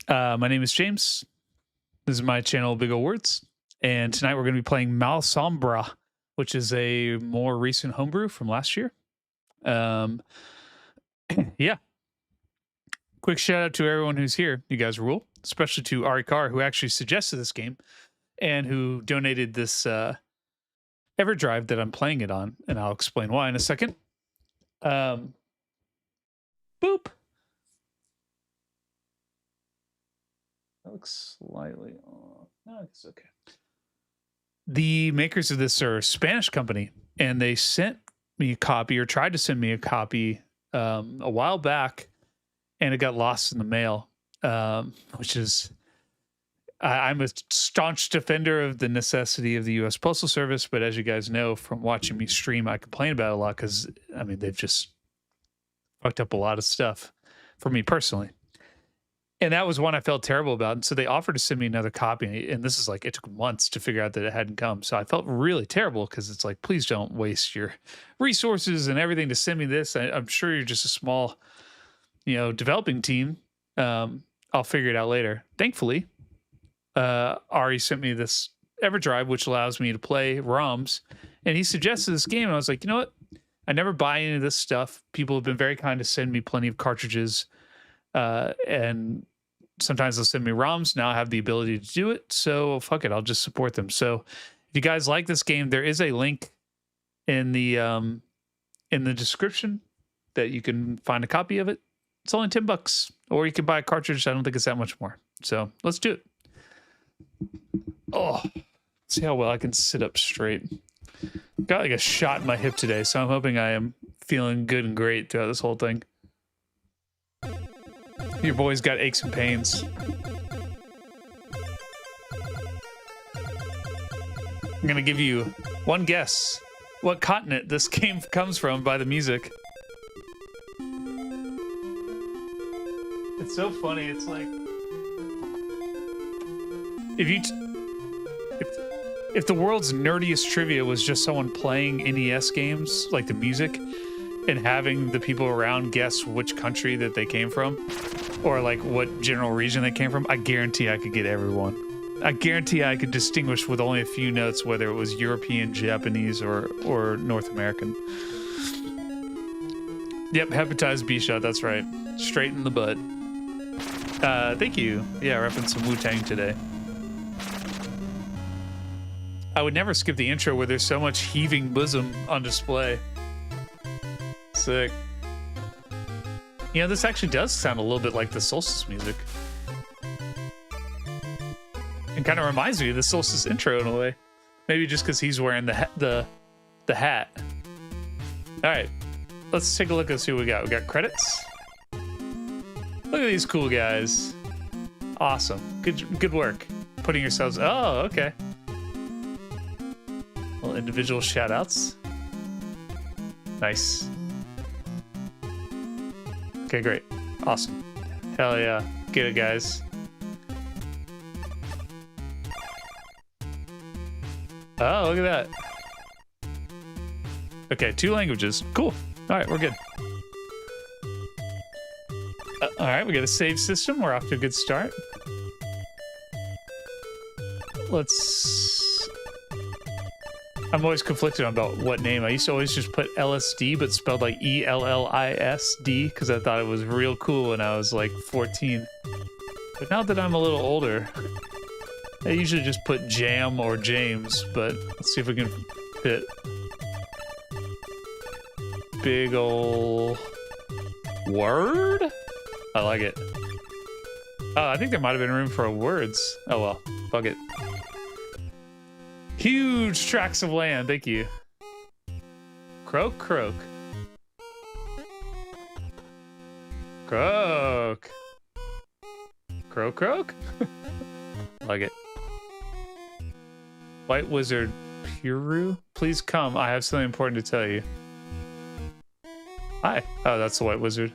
My name is James. This is my channel, Big Ol' Words. And tonight we're going to be playing MALASOMBRA, which is a more recent homebrew from last year. Um, yeah. Quick shout out to everyone who's here. You guys rule, especially to Ari Carr, who actually suggested this game and who donated this EverDrive that I'm playing it on. And I'll explain why in a second. Boop. That looks slightly off. No, it's okay. The makers of this are a Spanish company, and they sent me a copy, or tried to send me a copy a while back, and it got lost in the mail, which is... I'm a staunch defender of the necessity of the U.S. Postal Service, but as you guys know from watching me stream, I complain about it a lot because, I mean, they've just fucked up a lot of stuff for me personally. And that was one I felt terrible about. And so they offered to send me another copy. And this is like, it took months to figure out that it hadn't come. So I felt really terrible because it's like, please don't waste your resources and everything to send me this. I'm sure you're just a small, developing team. I'll figure it out later. Thankfully, Ari sent me this EverDrive, which allows me to play ROMs. And he suggested this game. And I was like, you know what? I never buy any of this stuff. People have been very kind to send me plenty of cartridges. And sometimes they'll send me ROMs. Now I have the ability to do it. So fuck it. I'll just support them. So if you guys like this game, there is a link in the description that you can find a copy of it. It's only $10, or you can buy a cartridge. I don't think it's that much more. So let's do it. Oh, see how well I can sit up straight. Got like a shot in my hip today, so I'm hoping I am feeling good and great throughout this whole thing. Your boy's got aches and pains. I'm gonna give you one guess what continent this game comes from by the music. It's so funny. It's like if the world's nerdiest trivia was just someone playing NES games, like the music, and having the people around guess which country that they came from, or like what general region they came from, I guarantee I could get everyone. I guarantee I could distinguish with only a few notes whether it was European, Japanese, or North American. Yep, hepatitis B shot, that's right. Straight in the butt. Thank you. Yeah, repping some Wu-Tang today. I would never skip the intro where there's so much heaving bosom on display. Sick. This actually does sound a little bit like the Solstice music. It kind of reminds me of the Solstice intro in a way. Maybe just because he's wearing the hat. All right, let's take a look and see what we got. We got credits. Look at these cool guys. Awesome. Good work. Putting yourselves... Oh, okay. Little individual shout-outs. Nice. Okay, great. Awesome. Hell yeah. Get it, guys. Oh, look at that. Okay, 2 languages. Cool. All right, we're good. All right, we got a save system. We're off to a good start. I'm always conflicted about what name. I used to always just put LSD, but spelled like ELLISD, because I thought it was real cool when I was like 14. But now that I'm a little older, I usually just put Jam or James, but let's see if we can fit Big Ol' Word? I like it. Oh, I think there might have been room for words. Oh well, fuck it. Huge tracts of land, thank you. Croak, croak. Croak. Croak, croak? Like it. White Wizard Puru, please come. I have something important to tell you. Hi. Oh, that's the White Wizard.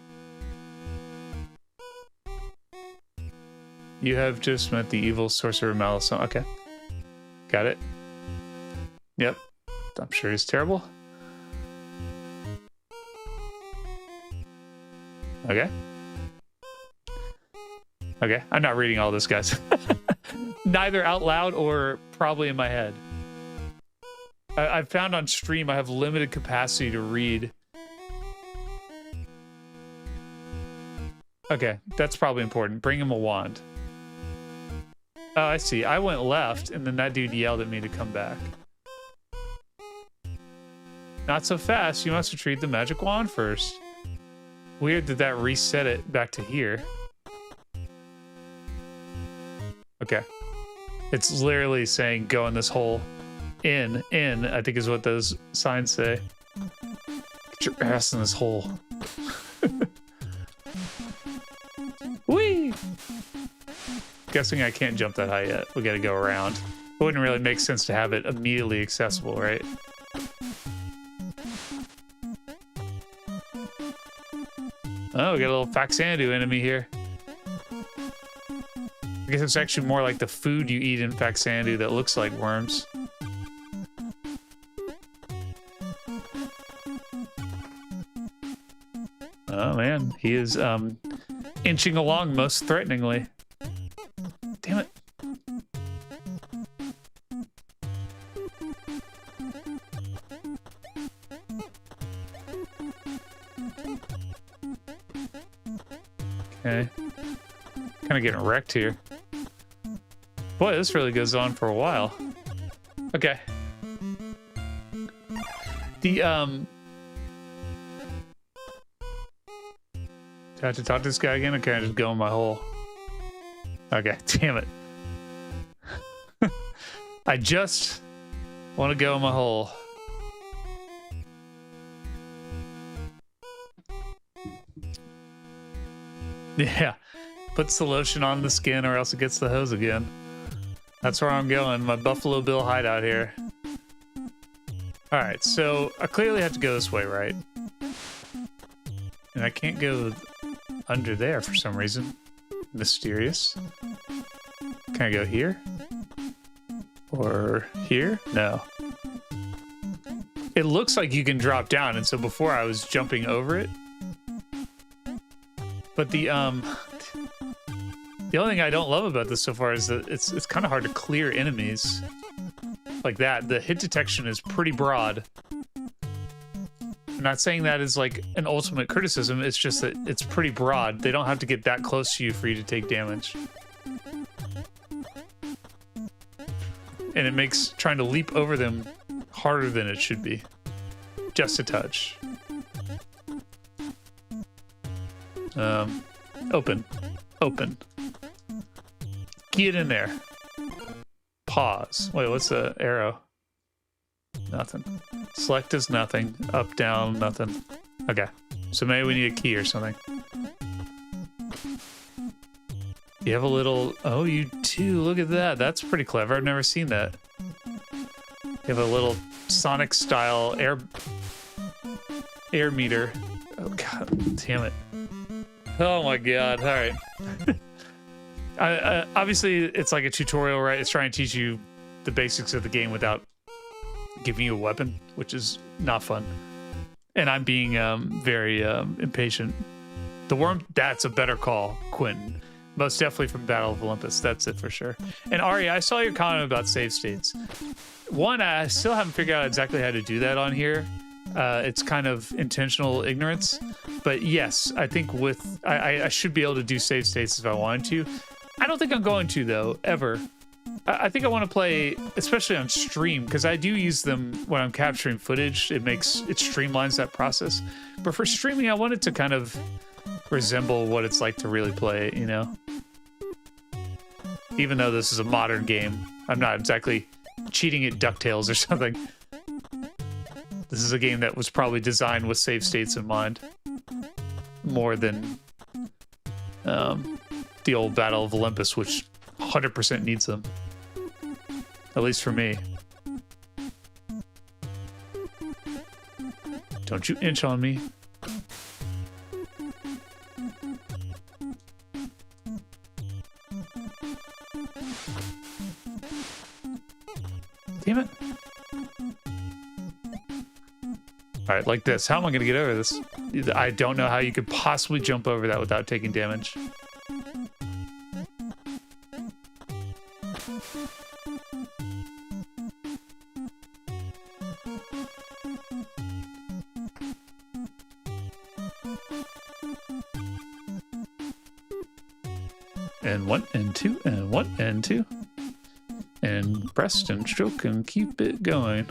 You have just met the evil sorcerer Malisombra. Okay. Got it. Yep. I'm sure he's terrible. Okay. Okay, I'm not reading all this, guys. Neither out loud or probably in my head. I've found on stream I have limited capacity to read. Okay, that's probably important. Bring him a wand. Oh, I see. I went left, and then that dude yelled at me to come back. Not so fast. You must retrieve the magic wand first. Weird that that reset it back to here. Okay. It's literally saying go in this hole. In, I think is what those signs say. Get your ass in this hole. Whee! Guessing I can't jump that high yet. We gotta go around. It wouldn't really make sense to have it immediately accessible, right? Oh, we got a little Faxanadu enemy here. I guess it's actually more like the food you eat in Faxanadu that looks like worms. Oh man, he is inching along most threateningly. Damn it. Okay. Kind of getting wrecked here. Boy, this really goes on for a while. Okay. The, do I have to talk to this guy again, or can I just go in my hole? Okay, damn it. I just want to go in my hole. Yeah, puts the lotion on the skin or else it gets the hose again. That's where I'm going, my Buffalo Bill hideout here. Alright, so I clearly have to go this way, right? And I can't go under there for some reason. Mysterious. Can I go here? Or here? No. It looks like you can drop down, and so before I was jumping over it. But the only thing I don't love about this so far is that it's kind of hard to clear enemies like that. The hit detection is pretty broad. I'm not saying that is like an ultimate criticism, it's just that it's pretty broad. They don't have to get that close to you for you to take damage. And it makes trying to leap over them harder than it should be. Just a touch. Open. Open. Get in there. Pause. Wait, what's the arrow? Nothing. Select is nothing. Up, down, nothing. Okay. So maybe we need a key or something. You have a little... Oh, you do. Look at that. That's pretty clever. I've never seen that. You have a little Sonic-style air meter. Oh, God. Damn it. Oh, my God. All right. Obviously, it's like a tutorial, right? It's trying to teach you the basics of the game without giving you a weapon, which is not fun. And I'm being very impatient. The worm, that's a better call, Quentin. Most definitely from Battle of Olympus. That's it for sure. And Ari, I saw your comment about save states. One, I still haven't figured out exactly how to do that on here. It's kind of intentional ignorance. But yes, I think with... I should be able to do save states if I wanted to. I don't think I'm going to, though, ever. I think I want to play, especially on stream, because I do use them when I'm capturing footage. It streamlines that process. But for streaming, I want it to kind of resemble what it's like to really play it, you know? Even though this is a modern game, I'm not exactly cheating at DuckTales or something. This is a game that was probably designed with save states in mind. More than the old Battle of Olympus, which 100% needs them. At least for me. Don't you inch on me. Damn it. Alright, like this. How am I going to get over this? I don't know how you could possibly jump over that without taking damage. And 1 and 2 and 1 and 2. And press and stroke and keep it going.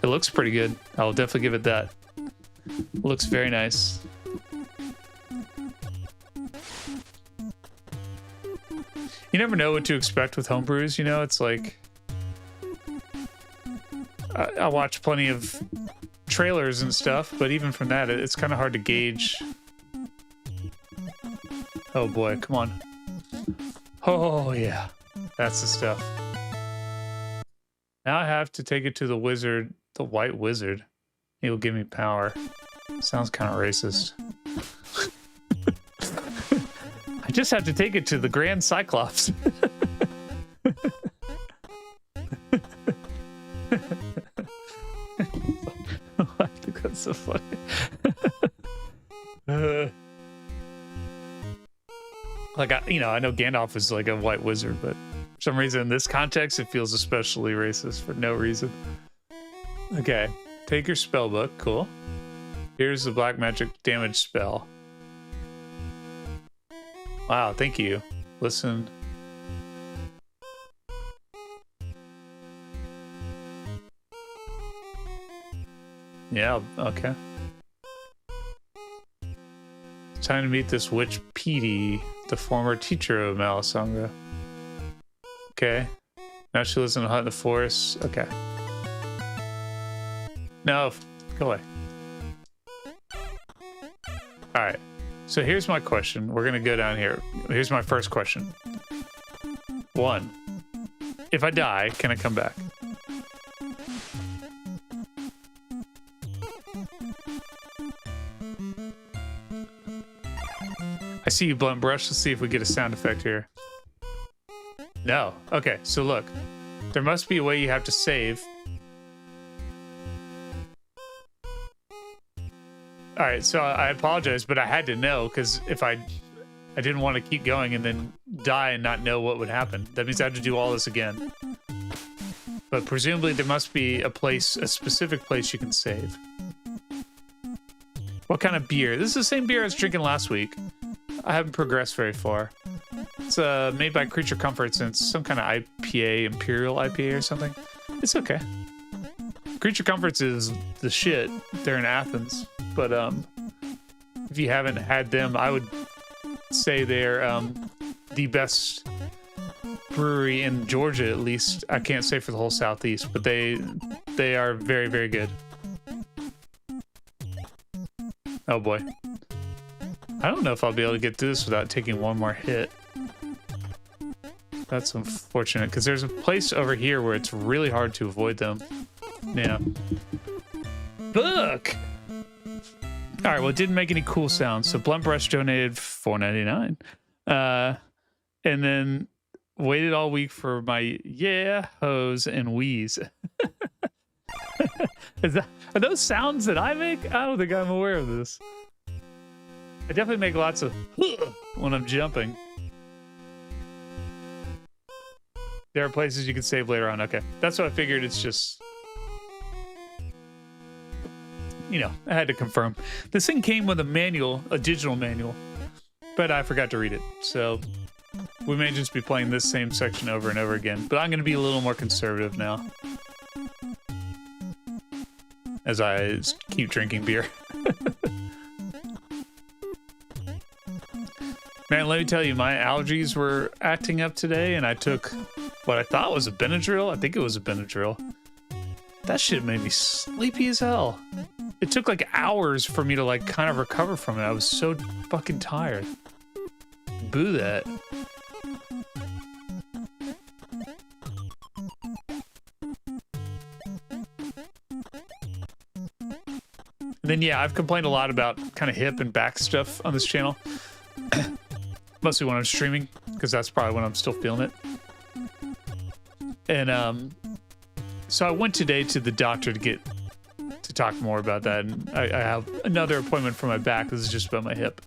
It looks pretty good. I'll definitely give it that. It looks very nice. You never know what to expect with homebrews, you know? It's like... I watch plenty of trailers and stuff, but even from that, it's kind of hard to gauge. Oh boy, come on. Oh yeah, that's the stuff. Now I have to take it to the wizard, the white wizard. He will give me power. Sounds kind of racist. I just have to take it to the Grand Cyclops. I think that's so funny. Like, I know Gandalf is like a white wizard, but for some reason in this context, it feels especially racist for no reason. Okay, take your spell book. Cool. Here's the black magic damage spell. Wow, thank you. Listen. Yeah, okay. It's time to meet this witch Petey, the former teacher of Malasombra. Okay. Now she lives in a hut in the forest. Okay. No, go away. Alright. So here's my question. We're gonna go down here. Here's my first question. 1. If I die, can I come back? I see you, Blunt Brush. Let's see if we get a sound effect here. No. Okay, so look. There must be a way you have to save. Alright, so I apologize, but I had to know, because if I didn't want to keep going and then die and not know what would happen. That means I have to do all this again. But presumably there must be a place, a specific place you can save. What kind of beer? This is the same beer I was drinking last week. I haven't progressed very far. It's made by Creature Comforts, and it's some kind of IPA, Imperial IPA or something. It's okay. Creature Comforts is the shit. They're in Athens. But if you haven't had them, I would say they're the best brewery in Georgia, at least. I can't say for the whole Southeast, but they are very, very good. Oh boy. I don't know if I'll be able to get through this without taking one more hit. That's unfortunate, because there's a place over here where it's really hard to avoid them. Yeah. Book! Alright, well, it didn't make any cool sounds, so Blunt Brush donated $4.99. And then waited all week for my yeah, hose, and wheeze. Are those sounds that I make? I don't think I'm aware of this. I definitely make lots of when I'm jumping. There are places you can save later on. Okay, that's what I figured. It's just, you know, I had to confirm. This thing came with a manual, a digital manual, but I forgot to read it. So we may just be playing this same section over and over again, but I'm going to be a little more conservative now as I keep drinking beer. Man, let me tell you, my allergies were acting up today, and I took what I thought was a Benadryl. I think it was a Benadryl. That shit made me sleepy as hell. It took like hours for me to like kind of recover from it. I was so fucking tired. Boo that. And then, yeah, I've complained a lot about kind of hip and back stuff on this channel. Mostly when I'm streaming, because that's probably when I'm still feeling it. And so I went today to the doctor to talk more about that. And I have another appointment for my back. This is just about my hip.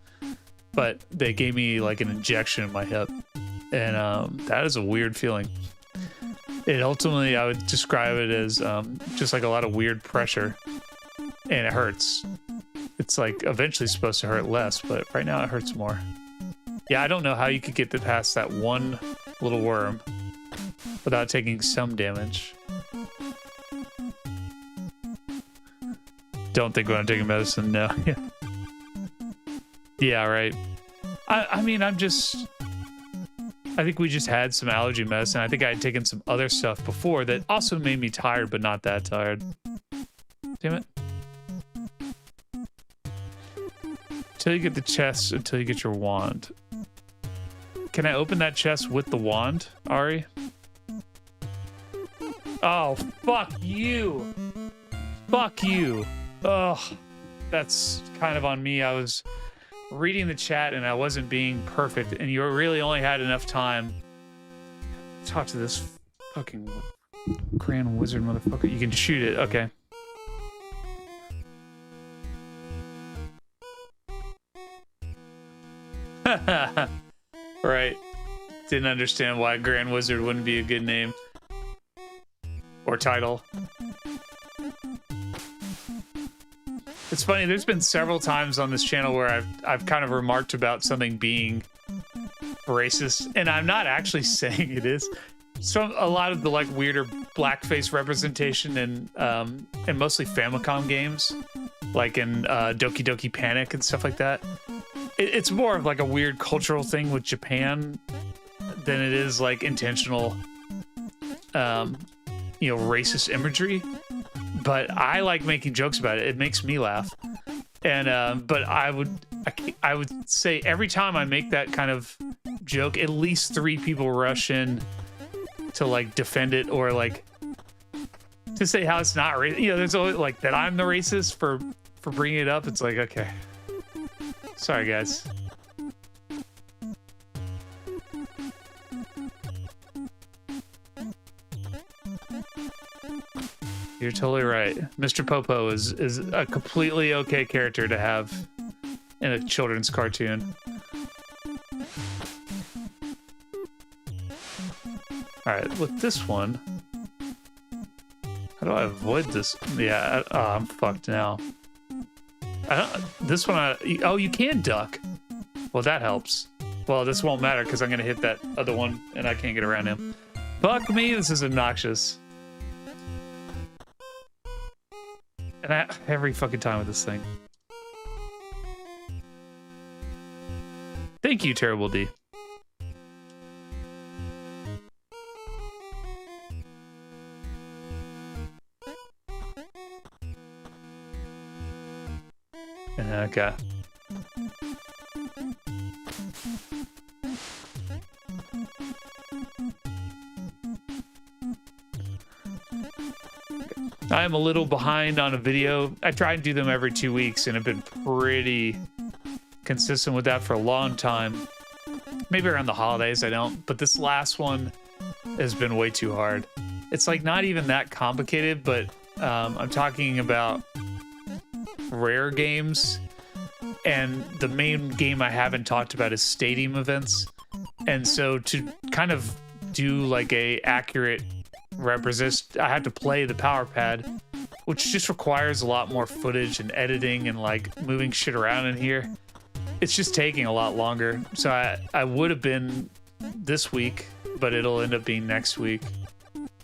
but they gave me like an injection in my hip, and that is a weird feeling. It ultimately, I would describe it as just like a lot of weird pressure, and it hurts. It's like eventually supposed to hurt less, but right now it hurts more. Yeah, I don't know how you could get past that one little worm without taking some damage. Don't think when I'm taking medicine, no. Yeah, right. I mean, I think we just had some allergy medicine. I think I had taken some other stuff before that also made me tired, but not that tired. Damn it. Until you get the chest, until you get your wand. Can I open that chest with the wand, Ari? Oh, fuck you. Fuck you. Ugh. That's kind of on me. I was reading the chat and I wasn't being perfect, and you really only had enough time to talk to this fucking grand wizard motherfucker. You can shoot it. Okay. Right. Didn't understand why Grand Wizard wouldn't be a good name or title. It's funny, there's been several times on this channel where I've kind of remarked about something being racist, and I'm not actually saying it is. So a lot of the like weirder blackface representation in and mostly Famicom games, like in Doki Doki Panic and stuff like that. It's more of like a weird cultural thing with Japan than it is like intentional, you know, racist imagery. But I like making jokes about it. It makes me laugh. And but I would say every time I make that kind of joke, at least 3 people rush in to like defend it or like to say how it's not racist. You know, there's always like that I'm the racist for bringing it up. It's like, okay, sorry guys. You're totally right. Mr. Popo is a completely okay character to have in a children's cartoon. Alright, with this one, how do I avoid this? Yeah, I'm fucked now. This one, oh, you can duck. Well, that helps. Well, this won't matter because I'm going to hit that other one and I can't get around him. Fuck me, this is obnoxious. And every fucking time with this thing. Thank you, Terrible D. Okay. I am a little behind on a video. I try and do them every 2 weeks and have been pretty consistent with that for a long time. Maybe around the holidays I don't, but this last one has been way too hard. It's like not even that complicated, but I'm talking about rare games, and the main game I haven't talked about is stadium events. And so to kind of do like a accurate represent, I had to play the power pad, which just requires a lot more footage and editing and like moving shit around in here. It's just taking a lot longer. So I would have been this week, but it'll end up being next week.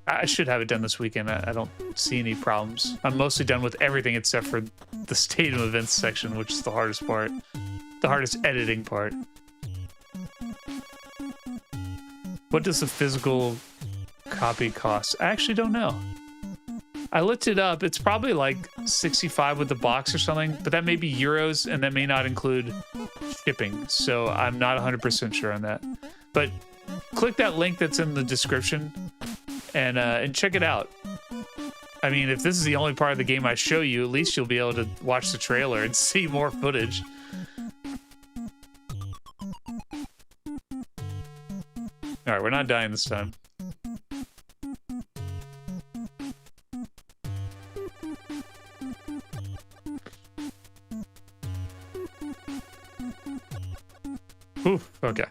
I should have it done this weekend. I don't see any problems. I'm mostly done with everything except for the stadium events section, which is the hardest part. The hardest editing part. What does the physical copy cost? I actually don't know. I looked it up. It's probably like 65 with the box or something, but that may be euros and that may not include shipping. So I'm not 100% sure on that. But click that link that's in the description and check it out. I mean, if this is the only part of the game I show you, at least you'll be able to watch the trailer and see more footage. All right, we're not dying this time. Oof, okay.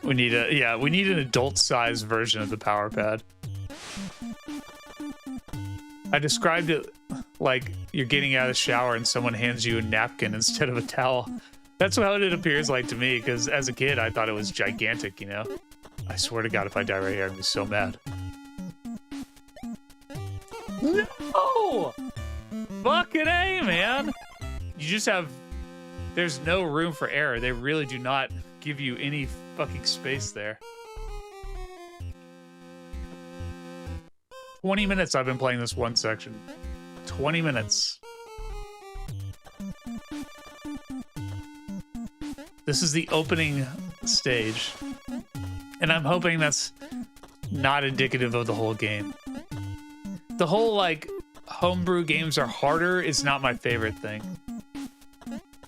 We need we need an adult-sized version of the power pad. I described it like you're getting out of the shower and someone hands you a napkin instead of a towel. That's what it appears like to me, because as a kid, I thought it was gigantic, you know? I swear to God, if I die right here, I'm gonna be so mad. No! Fucking A, man! You just have... There's no room for error. They really do not give you any fucking space there. 20 minutes I've been playing this one section. 20 minutes. This is the opening stage. And I'm hoping that's not indicative of the whole game. The whole, like, homebrew games are harder is not my favorite thing.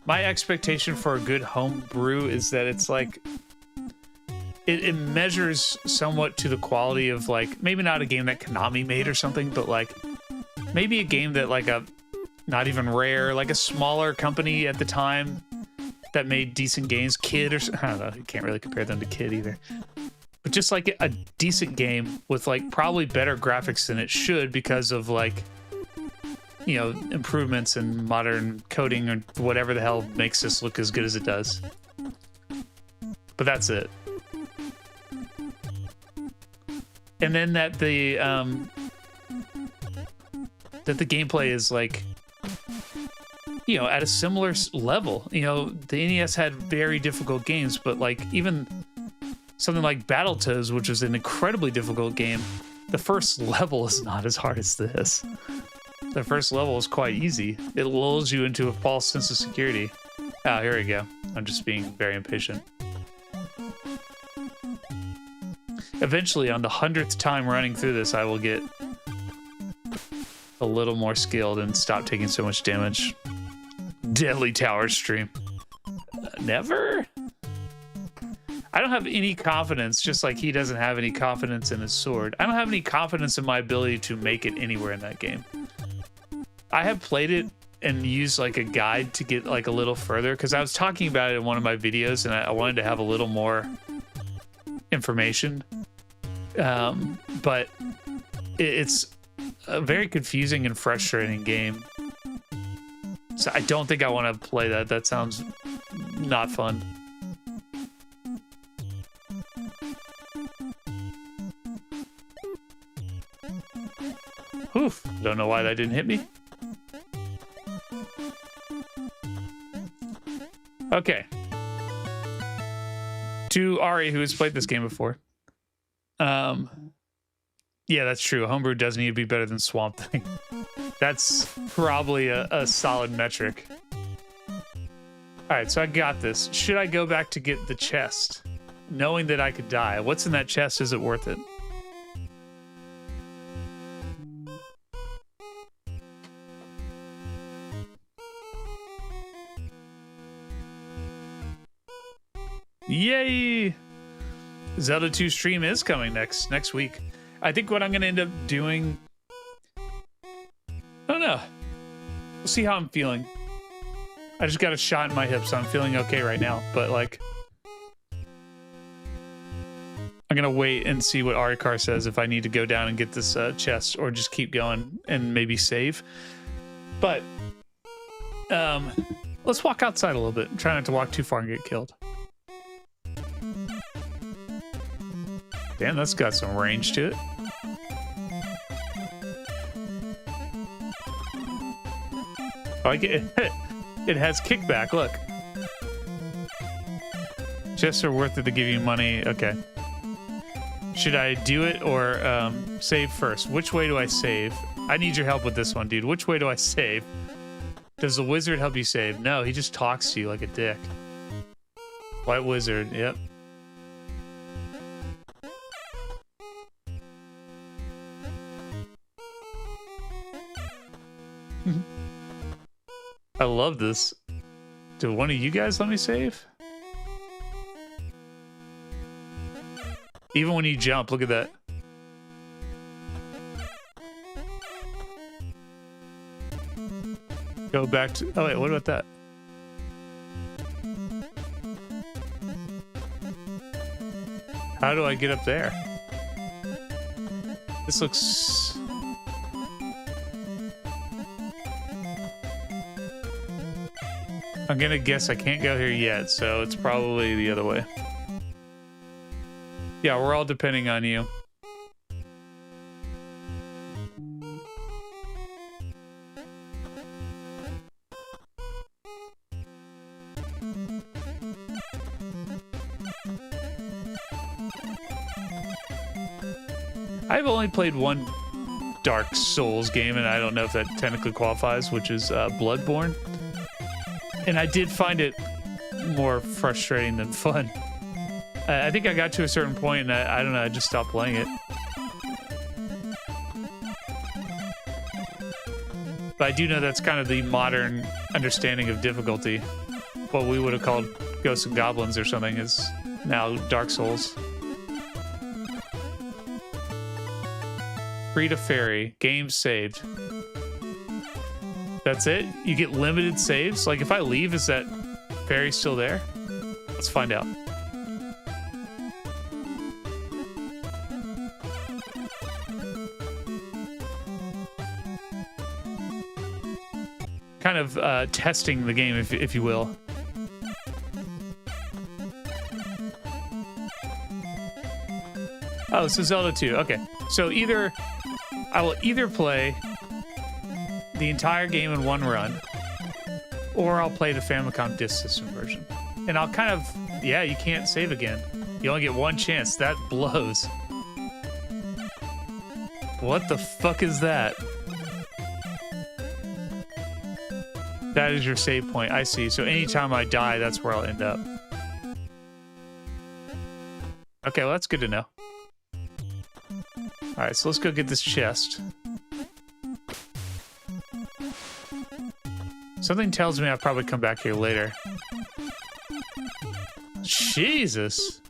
My expectation for a good homebrew is that it's like... It measures somewhat to the quality of, like, maybe not a game that Konami made or something, but, like, maybe a game that, like, a not even Rare, like a smaller company at the time that made decent games, Kid or I don't know, you can't really compare them to Kid either. But just, like, a decent game with, like, probably better graphics than it should because of, like, you know, improvements in modern coding or whatever the hell makes this look as good as it does. But that's it. And then that the gameplay is, like, you know, at a similar level. You know, the NES had very difficult games, but, like, even something like Battletoads, which was an incredibly difficult game, the first level is not as hard as this. The first level is quite easy. It lulls you into a false sense of security. Oh, here we go. I'm just being very impatient. Eventually, on the 100th time running through this, I will get a little more skilled and stop taking so much damage. Deadly Tower Stream. Never? I don't have any confidence, just like he doesn't have any confidence in his sword. I don't have any confidence in my ability to make it anywhere in that game. I have played it and used, like, a guide to get, like, a little further, because I was talking about it in one of my videos, and I wanted to have a little more information. But it's a very confusing and frustrating game. So I don't think I want to play that. That sounds not fun. Oof, don't know why that didn't hit me. Okay. To Ari, who has played this game before. Yeah, that's true. Homebrew does need to be better than Swamp Thing. That's probably a solid metric. Alright, so I got this. Should I go back to get the chest? Knowing that I could die. What's in that chest? Is it worth it? Yay! Zelda 2 stream is coming next week. I think what I'm going to end up doing... I don't know. We'll see how I'm feeling. I just got a shot in my hip, so I'm feeling okay right now. But, like... I'm going to wait and see what Arikar says if I need to go down and get this chest or just keep going and maybe save. But... let's walk outside a little bit. Try not to walk too far and get killed. Damn, that's got some range to it. Oh, I get it. It has kickback, look. Chests are worth it to give you money. Okay. Should I do it or save first? Which way do I save? I need your help with this one, dude. Which way do I save? Does the wizard help you save? No, he just talks to you like a dick. White wizard, yep. I love this. Do one of you guys let me save? Even when you jump, look at that. Go go back to... Oh, wait, what about that? How do I get up there? This looks... I'm gonna guess I can't go here yet, so it's probably the other way. Yeah, we're all depending on you. I've only played one Dark Souls game, and I don't know if that technically qualifies, which is Bloodborne. And I did find it more frustrating than fun. I think I got to a certain point, and I don't know, I just stopped playing it. But I do know that's kind of the modern understanding of difficulty. What we would have called Ghosts and Goblins or something is now Dark Souls. Free to ferry. Game saved. That's it? You get limited saves? Like, if I leave, is that ferry still there? Let's find out. Kind of testing the game, if you will. Oh, so Zelda 2. Okay. So I will either play the entire game in one run, or I'll play the Famicom Disk System version. And I'll kind of, yeah, you can't save again. You only get one chance. That blows. What the fuck is that? That is your save point. I see. So anytime I die, that's where I'll end up. Okay, well, that's good to know. All right, so let's go get this chest. Something tells me I'll probably come back here later. Jesus.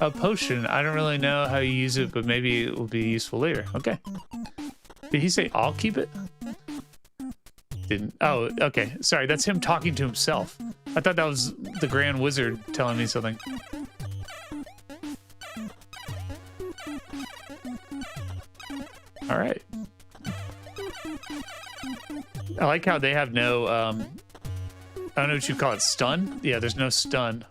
A potion. I don't really know how you use it, but maybe it will be useful later. Okay. Did he say I'll keep it? Didn't. Oh, okay. Sorry, that's him talking to himself. I thought that was the Grand Wizard telling me something. All right. I like how they have no, I don't know what you call it, stun? Yeah, there's no stun.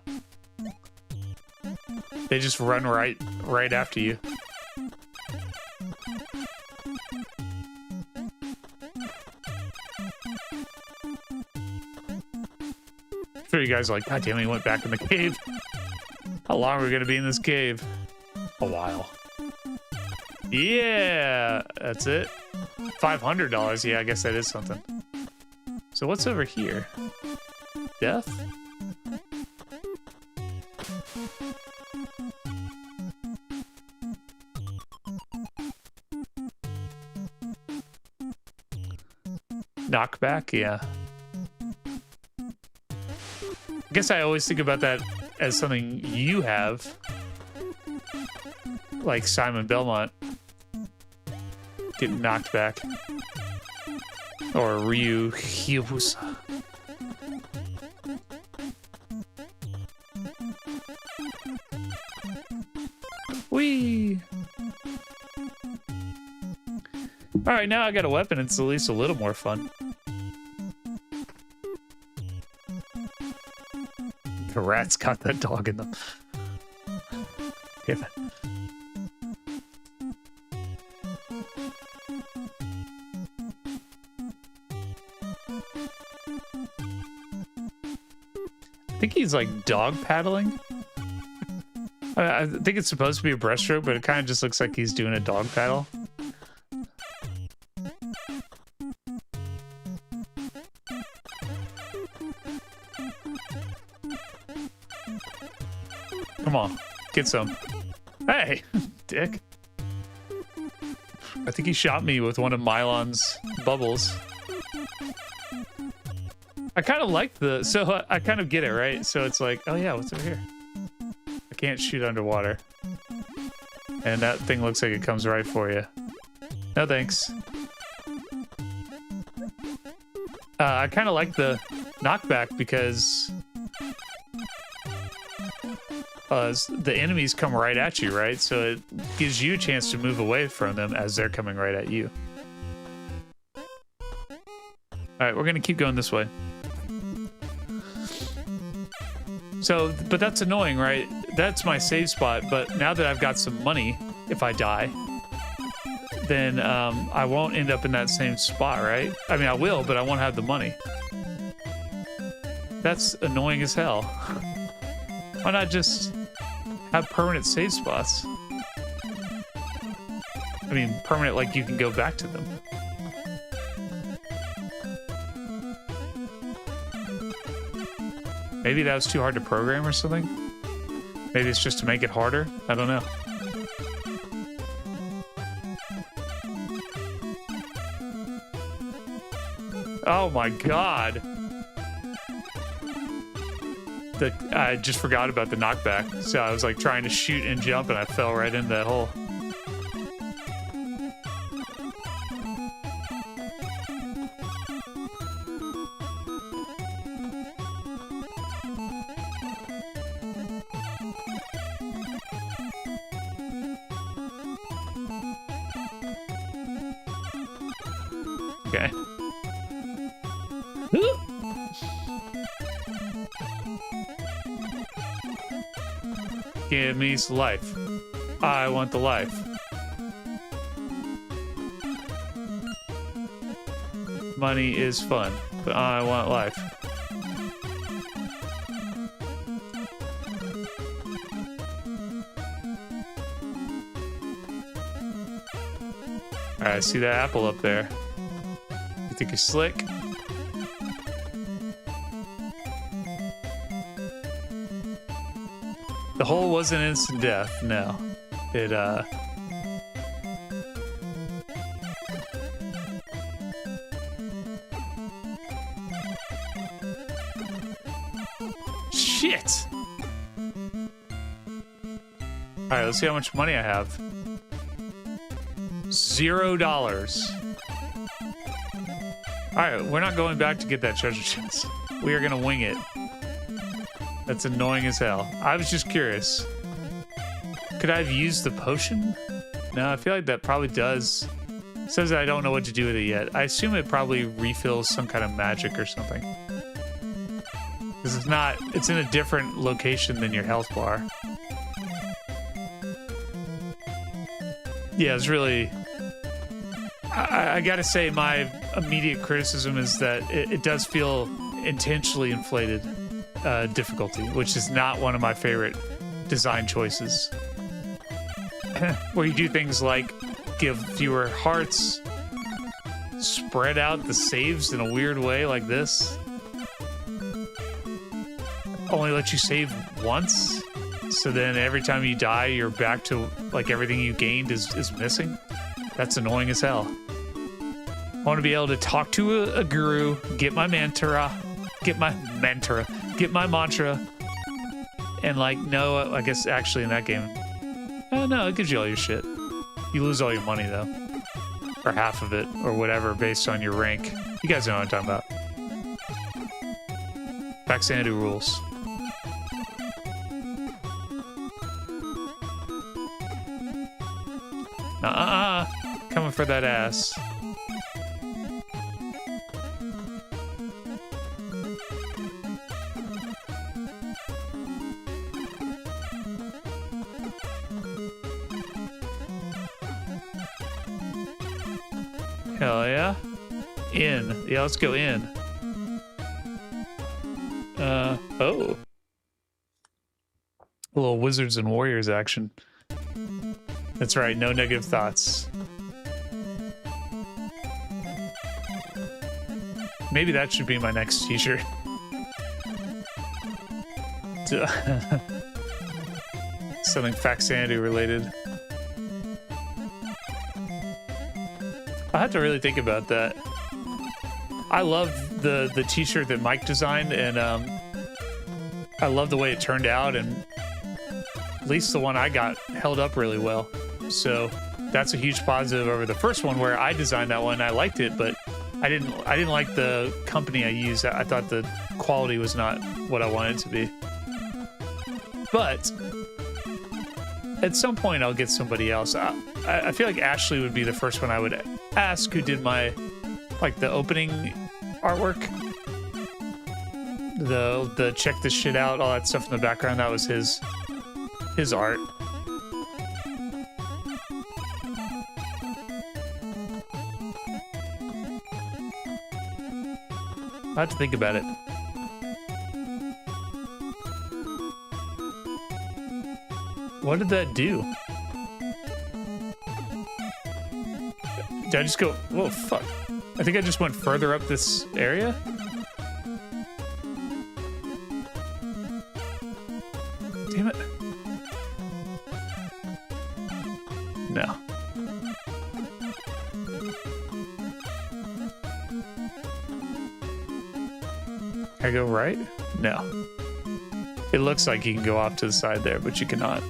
They just run right after you. Sure, you guys are like, God damn it, he went back in the cave. How long are we gonna be in this cave? A while. Yeah, that's it. $500. Yeah, I guess that is something. So what's over here? Death? Knockback, yeah. I guess I always think about that as something you have. Like Simon Belmont. Getting knocked back. Or Ryu Hayabusa. Whee! Alright, now I got a weapon. It's at least a little more fun. The rats got that dog in them. Damn it. I think he's like dog paddling. I think it's supposed to be a breaststroke, but it kind of just looks like he's doing a dog paddle. Come on, get some. Hey, dick. I think he shot me with one of Mylon's bubbles. I kind of like so I kind of get it, right? So it's like, oh yeah, what's over here? I can't shoot underwater. And that thing looks like it comes right for you. No thanks. I kind of like the knockback because the enemies come right at you, right? So it gives you a chance to move away from them as they're coming right at you. All right, we're gonna keep going this way. So, but that's annoying, right? That's my save spot, but now that I've got some money, if I die, then I won't end up in that same spot, right? I mean, I will, but I won't have the money. That's annoying as hell. Why not just have permanent save spots? I mean, permanent, like you can go back to them. Maybe that was too hard to program or something? Maybe it's just to make it harder? I don't know. Oh my god. I just forgot about the knockback. So I was like trying to shoot and jump and I fell right into that hole. Okay. Give me some life. I want the life. Money is fun, but I want life. Alright, I see that apple up there. You think you're slick? The hole wasn't instant death, no. It, Shit! Alright, let's see how much money I have. $0. Alright, we're not going back to get that treasure chest. We are gonna wing it. That's annoying as hell. I was just curious. Could I have used the potion? No, I feel like that probably does. It says that I don't know what to do with it yet. I assume it probably refills some kind of magic or something. Because it's in a different location than your health bar. Yeah, it's really... I gotta say, my immediate criticism is that it does feel intentionally inflated. Difficulty, which is not one of my favorite design choices. Where you do things like give fewer hearts, spread out the saves in a weird way like this, only let you save once, so then every time you die you're back to like everything you gained is missing. That's annoying as hell. I want to be able to talk to a guru, get my mantra, get my mantra, and like, no, I guess actually in that game, no, it gives you all your shit. You lose all your money though, or half of it, or whatever, based on your rank. You guys know what I'm talking about. Faxanadu rules. Coming for that ass. Hell yeah. In. Yeah, let's go in. Oh. A little Wizards and Warriors action. That's right, no negative thoughts. Maybe that should be my next t-shirt. Something Faxanadu related. have to really think about that. I love the t-shirt that Mike designed, and I love the way it turned out, and at least the one I got held up really well. So that's a huge positive over the first one where I designed that one. I liked it, but I didn't like the company I used. I thought the quality was not what I wanted it to be. But at some point I'll get somebody else. I feel like Ashley would be the first one I would ask, who did my, like, the opening artwork. The check this shit out, all that stuff in the background, that was his art. I have to think about it. What did that do? Did I just go, whoa, fuck. I think I just went further up this area. Damn it. No. Can I go right? No. It looks like you can go off to the side there, but you cannot.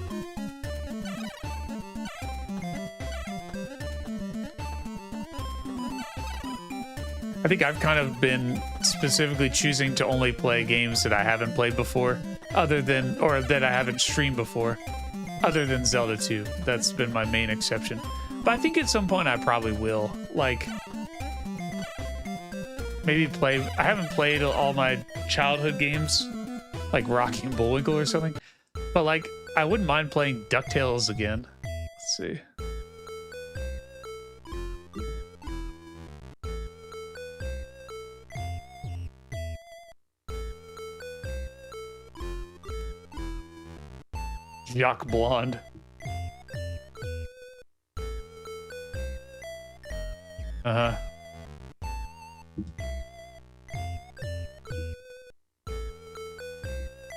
I think I've kind of been specifically choosing to only play games that I haven't played before, other than, or that I haven't streamed before, other than Zelda 2. That's been my main exception. But I think at some point I probably will. Like, maybe play, I haven't played all my childhood games, like Rocky and Bullwinkle or something. But like, I wouldn't mind playing DuckTales again. Let's see. Jacques Blonde. Uh-huh.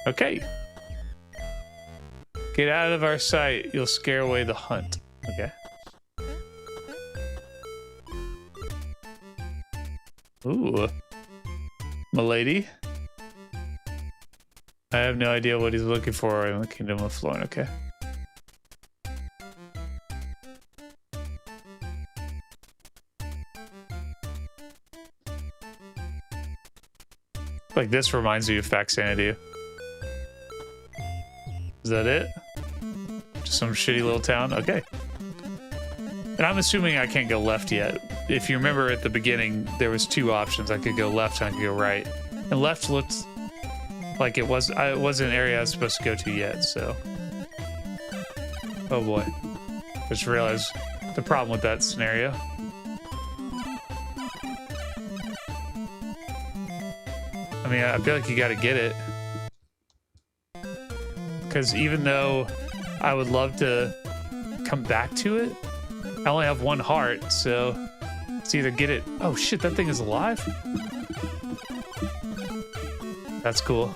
Okay. Get out of our sight. You'll scare away the hunt. Okay. Ooh. Milady. I have no idea what he's looking for in the Kingdom of Florn. Okay. Like, this reminds me of Faxanadu. Is that it? Just some shitty little town? Okay. And I'm assuming I can't go left yet. If you remember at the beginning, there was two options. I could go left and I could go right. And left looked like it wasn't an area I was supposed to go to yet, so. Oh boy. Just realized the problem with that scenario. I mean, I feel like you gotta get it. Because even though I would love to come back to it, I only have one heart, so it's either get it. Oh shit, that thing is alive? That's cool.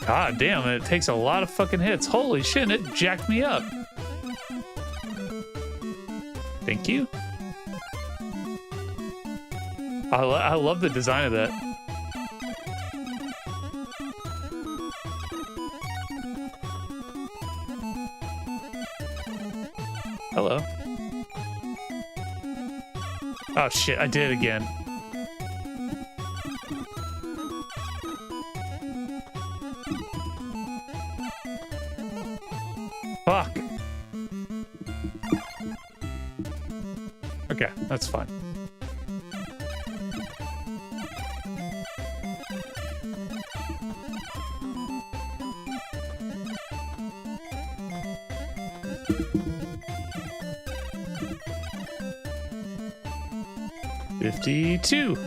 God damn, it takes a lot of fucking hits. Holy shit, it jacked me up. Thank you. I love the design of that. Hello. Oh shit, I did it again. Fuck. Okay, that's fine. $52.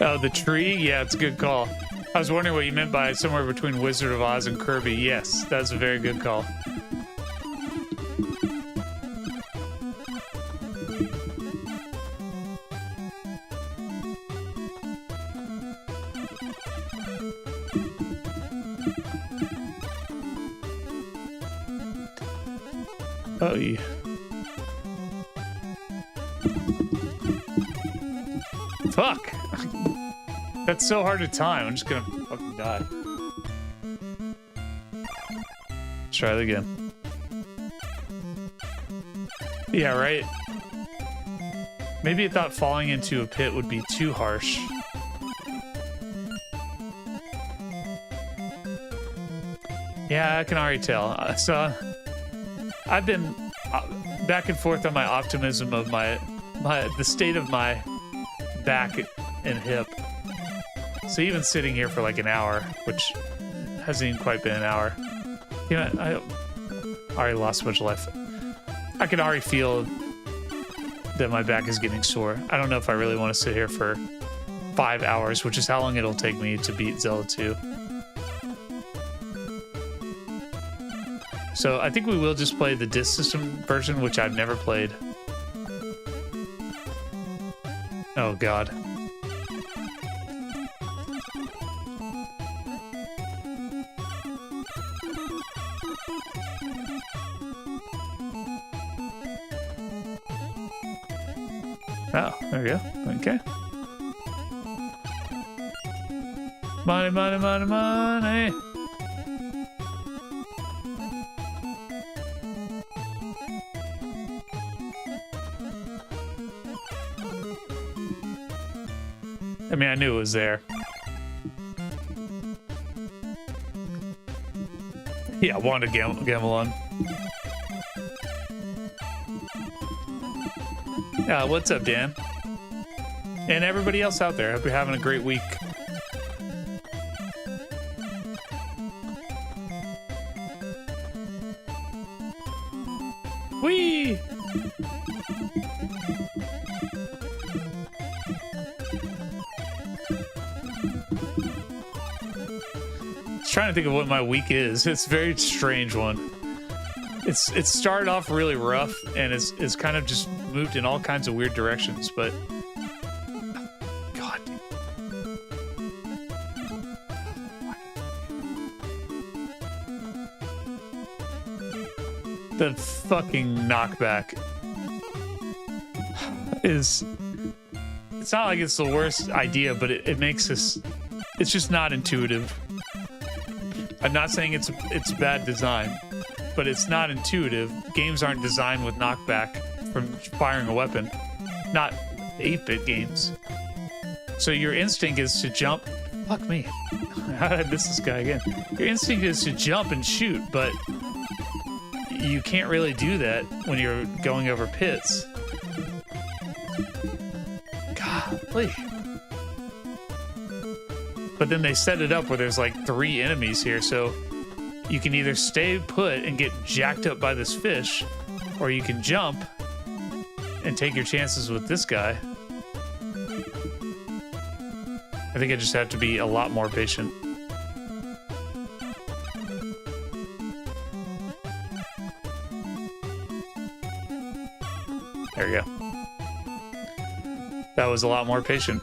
Oh, the tree? Yeah, it's a good call. I was wondering what you meant by somewhere between Wizard of Oz and Kirby. Yes, that's a very good call. Oh, yeah. Fuck! That's so hard to time. I'm just gonna fucking die. Let's try it again. Yeah, right? Maybe it thought falling into a pit would be too harsh. Yeah, I can already tell. So, I've been back and forth on my optimism of the state of my back and hip. So even sitting here for like an hour, which hasn't even quite been an hour. You know, I already lost so much life. I can already feel that my back is getting sore. I don't know if I really want to sit here for 5 hours, which is how long it'll take me to beat Zelda 2. So I think we will just play the disc system version, which I've never played. Oh, God. Oh, there we go. Okay. Money, money, money, money. I mean, I knew it was there. Yeah, I wanted to gamble on. What's up, Dan? And everybody else out there. Hope you're having a great week. Whee! Trying to think of what my week is. It's a very strange one. It's started off really rough and it's kind of just moved in all kinds of weird directions, but God. The fucking knockback is, it's not like it's the worst idea, but it makes us, it's just not intuitive. I'm not saying it's bad design, but it's not intuitive. Games aren't designed with knockback from firing a weapon, not 8-bit games. So your instinct is to jump. Fuck me. How did I miss this guy again? Your instinct is to jump and shoot, but you can't really do that when you're going over pits. Golly. But then they set it up where there's like 3 enemies here, so you can either stay put and get jacked up by this fish, or you can jump and take your chances with this guy. I think I just have to be a lot more patient. There we go. That was a lot more patient.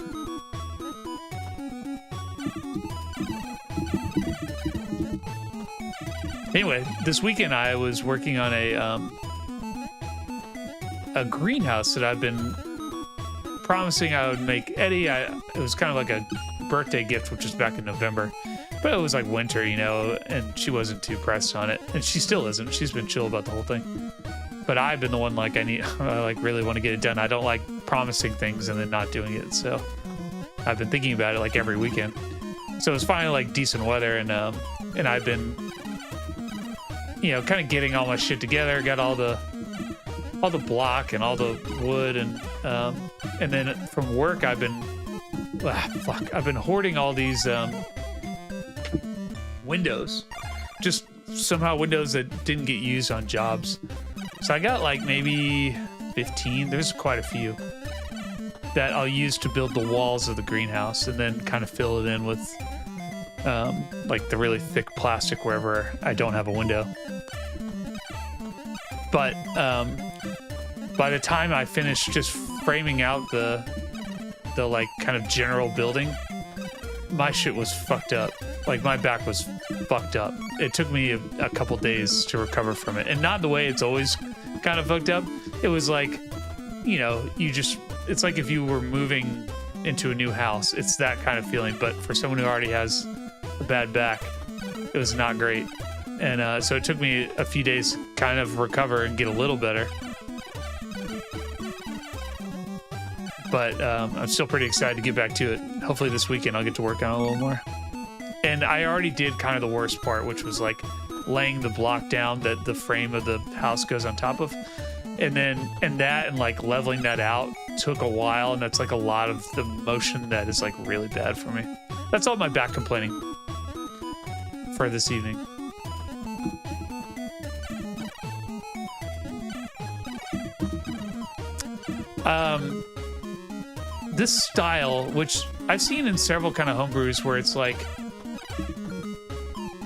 Anyway, this weekend I was working on a greenhouse that I've been promising I would make Eddie. It was kind of like a birthday gift, which was back in November, but it was like winter, you know, and she wasn't too pressed on it, and she still isn't. She's been chill about the whole thing. But I've been the one like I like really want to get it done. I don't like promising things and then not doing it. So I've been thinking about it like every weekend. So it was finally like decent weather, and I've been, you know, kind of getting all my shit together. Got all the block and all the wood, and then from work I've been hoarding all these windows, just somehow windows that didn't get used on jobs. So I got like maybe 15. There's quite a few that I'll use to build the walls of the greenhouse, and then kind of fill it in with like the really thick plastic wherever I don't have a window. But by the time I finished just framing out the like kind of general building, my shit was fucked up. like my back was fucked up. It took me a couple days to recover from it, and not the way it's always kind of fucked up. It was like, you know, it's like if you were moving into a new house. It's that kind of feeling, but for someone who already has a bad back, it was not great. And so it took me a few days to kind of recover and get a little better. But I'm still pretty excited to get back to it. Hopefully this weekend I'll get to work on it a little more. And I already did kind of the worst part, which was like laying the block down that the frame of the house goes on top of. And like leveling that out took a while, and that's like a lot of the motion that is like really bad for me. That's all my back complaining for this evening. This style, which I've seen in several kind of homebrews where it's like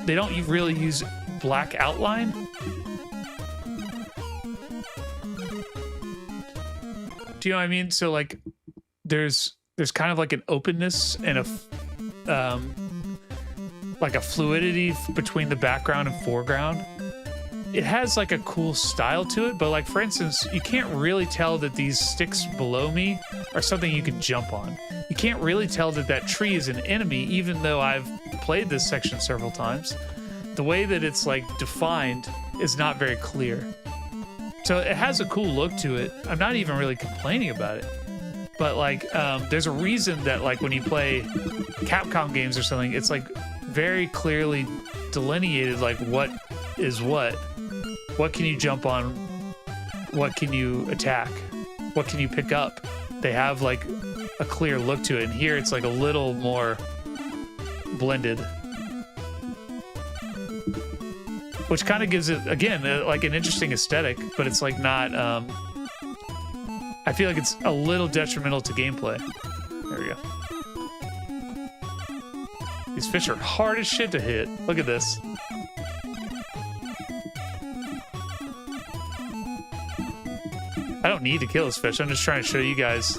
they don't really use black outline. Do you know what I mean? So like there's kind of like an openness and like a fluidity between the background and foreground. It has like a cool style to it, but like for instance, you can't really tell that these sticks below me are something you can jump on. You can't really tell that that tree is an enemy, even though I've played this section several times. The way that it's like defined is not very clear. So it has a cool look to it. I'm not even really complaining about it. But like, there's a reason that like when you play Capcom games or something, it's like very clearly delineated, like what is what can you jump on, what can you attack, what can you pick up. They have like a clear look to it, and here it's like a little more blended, which kind of gives it again like an interesting aesthetic, but it's like not I feel like it's a little detrimental to gameplay. There we go. These fish are hard as shit to hit. Look at this. I don't need to kill this fish. I'm just trying to show you guys,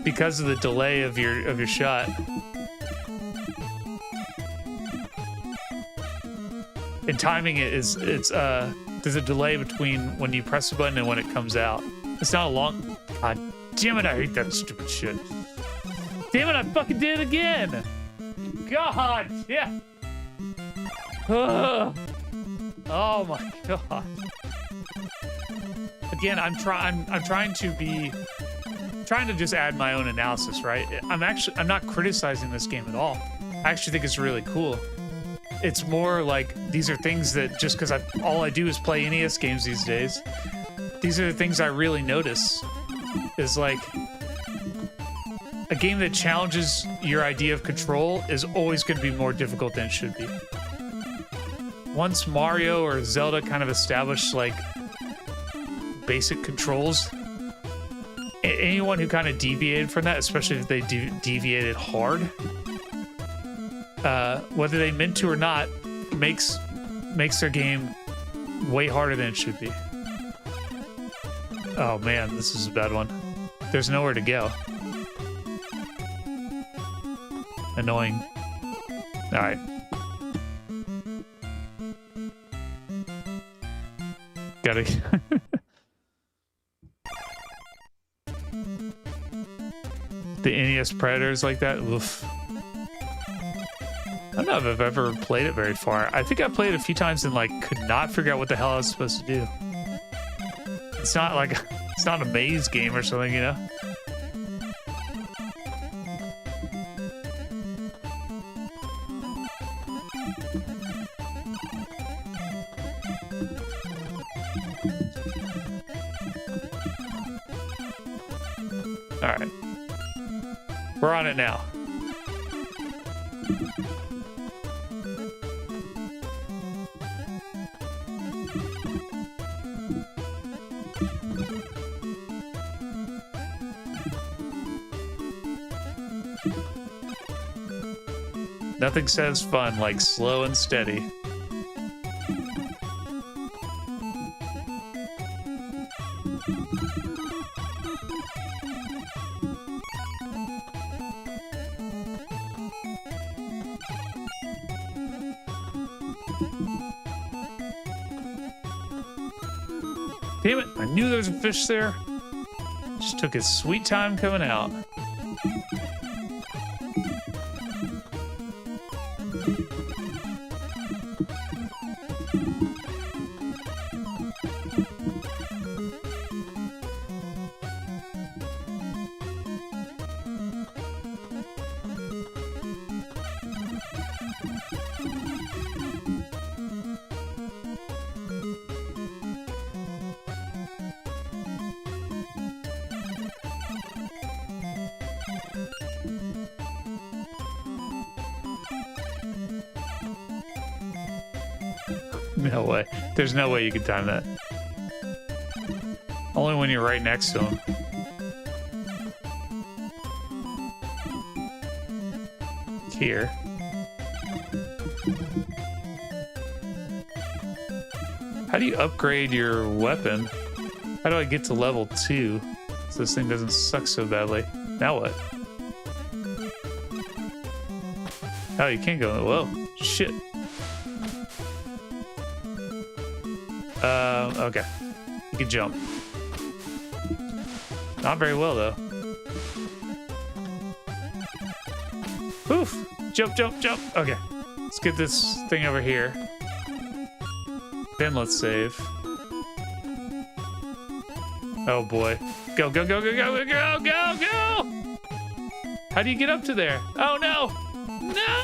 because of the delay of your shot. And timing it is there's a delay between when you press the button and when it comes out. It's not a long. God damn it! I hate that stupid shit. Damn it! I fucking did it again. God, yeah. Ugh. Oh my god. Again, I'm trying to just add my own analysis, right? I'm not criticizing this game at all. I actually think it's really cool. It's more like these are things that just because all I do is play NES games these days. These are the things I really notice. Is like a game that challenges your idea of control is always going to be more difficult than it should be. Once Mario or Zelda kind of established like basic controls, anyone who kind of deviated from that, especially if they deviated hard, whether they meant to or not, makes their game way harder than it should be. Oh man, this is a bad one. There's nowhere to go. Annoying. All right. Gotta. The NES Predators like that. Oof. I don't know if I've ever played it very far. I think I played it a few times and like could not figure out what the hell I was supposed to do. It's not like it's not a maze game or something, you know? All right. We're on it now. Nothing says fun like slow and steady. Damn it, I knew there was a fish there. Just took his sweet time coming out. No way. There's no way you could time that. Only when you're right next to him. Here. How do you upgrade your weapon? How do I get to level 2 so this thing doesn't suck so badly? Now what? Oh, you can't go. Whoa. Shit. Okay. You can jump. Not very well, though. Oof! Jump, jump, jump! Okay. Let's get this thing over here. Then let's save. Oh, boy. Go, go, go, go, go, go, go, go! How do you get up to there? Oh, no! No!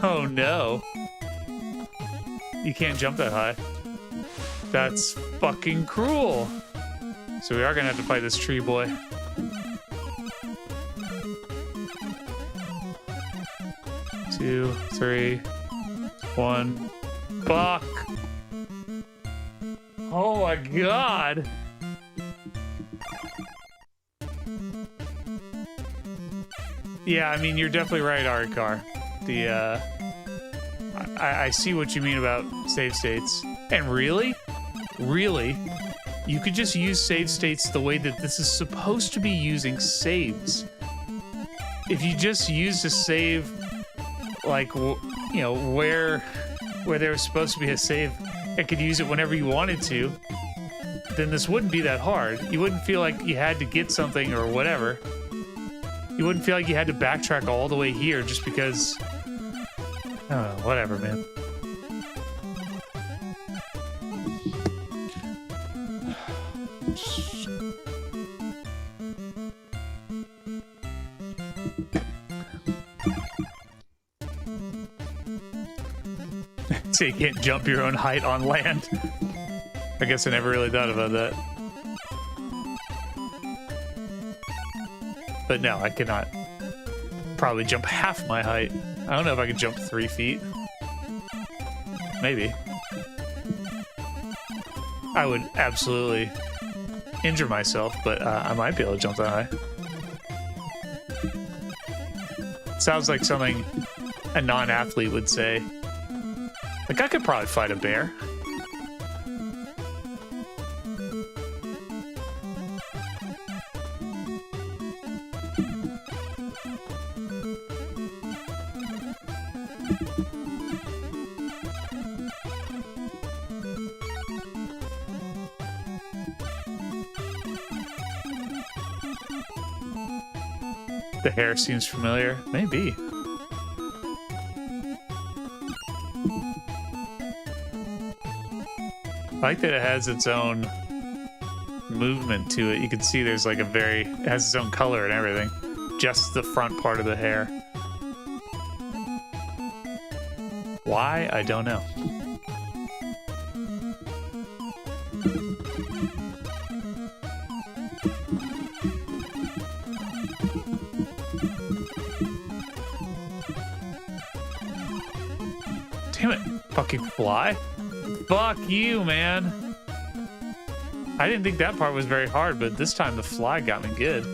Oh no. You can't jump that high. That's fucking cruel. So we are gonna have to fight this tree boy. Two, three, one. Fuck. Oh my god. Yeah, I mean, you're definitely right, Arikar. I see what you mean about save states. And really, you could just use save states the way that this is supposed to be using saves. If you just use a save, like, you know, where there was supposed to be a save, and could use it whenever you wanted to, then this wouldn't be that hard. You wouldn't feel like you had to get something or whatever. You wouldn't feel like you had to backtrack all the way here just because... I don't know, whatever, man. So you can't jump your own height on land. I guess I never really thought about that. But no, I cannot probably jump half my height. I don't know if I can jump 3 feet. Maybe. I would absolutely injure myself, but I might be able to jump that high. Sounds like something a non-athlete would say. Like, I could probably fight a bear. The hair seems familiar. Maybe. I like that it has its own movement to it. You can see there's like it has its own color and everything. Just the front part of the hair. Why? I don't know. Damn it, fucking fly. Fuck you, man. I didn't think that part was very hard, but this time the fly got me good.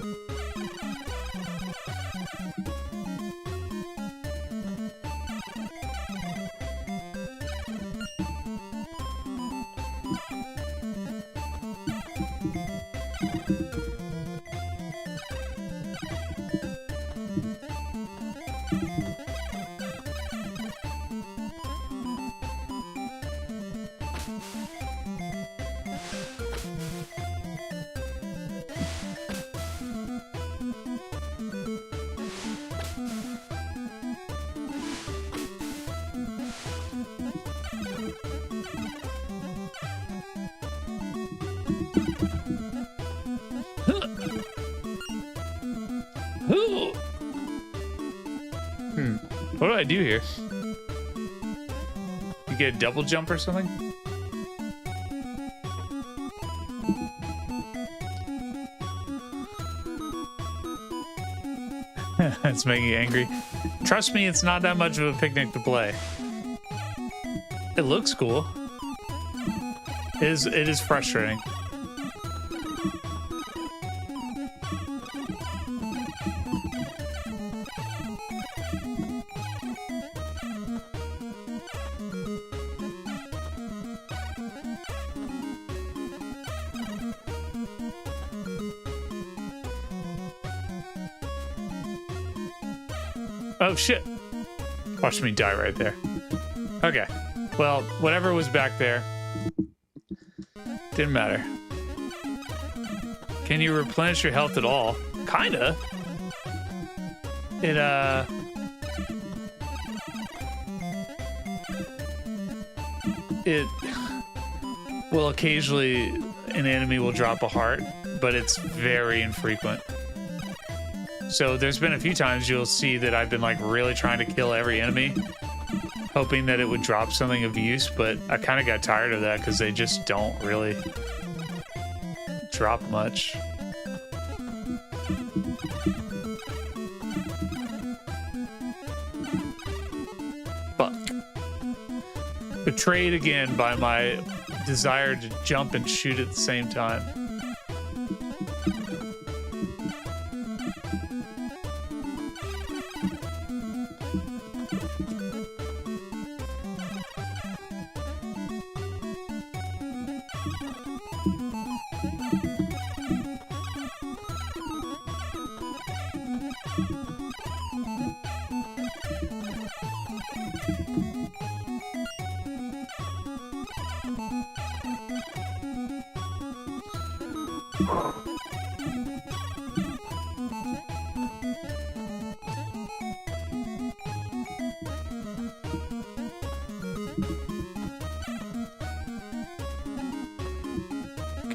What do I do here? You get a double jump or something? It's making you angry. Trust me, it's not that much of a picnic to play. It looks cool. It is frustrating. Oh shit. Watch me die right there. Okay. Well, whatever was back there didn't matter. Can you replenish your health at all? Kinda. It will occasionally, an enemy will drop a heart, but it's very infrequent. So there's been a few times you'll see that I've been like really trying to kill every enemy, hoping that it would drop something of use, but I kind of got tired of that because they just don't really drop much. Fuck. Betrayed again by my desire to jump and shoot at the same time.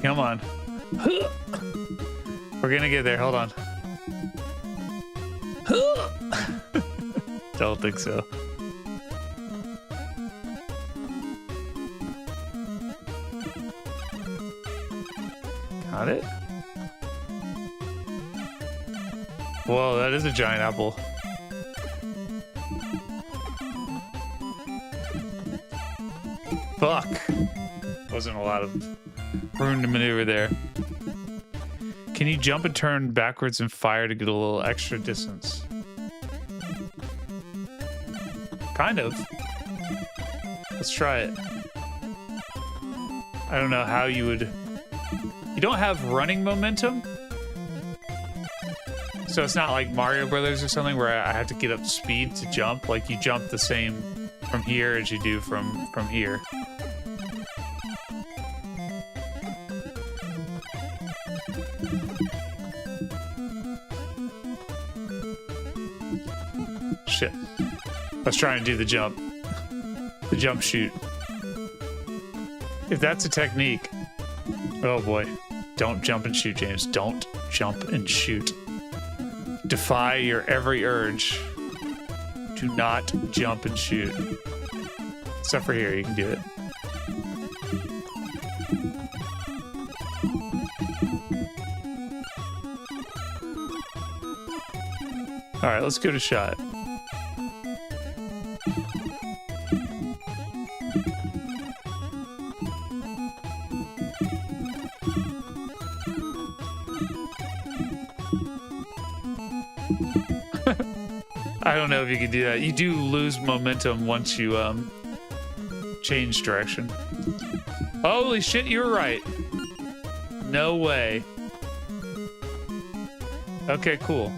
Come on. We're gonna get there. Hold on. Don't think so. Got it? Whoa, that is a giant apple. Fuck. Wasn't a lot of room to maneuver there. Can you jump and turn backwards and fire to get a little extra distance? Kind of. Let's try it. I don't know how you would... You don't have running momentum? So it's not like Mario Brothers or something where I have to get up speed to jump. Like you jump the same from here as you do from here. Shit. Let's try and do the jump. The jump shoot. If that's a technique... Oh boy. Don't jump and shoot, James. Don't jump and shoot. Defy your every urge. Do not jump and shoot. Except for here, you can do it. Alright, let's go to shot. I don't know if you can do that. You do lose momentum once you change direction. Holy shit, you're right. No way. Okay, cool.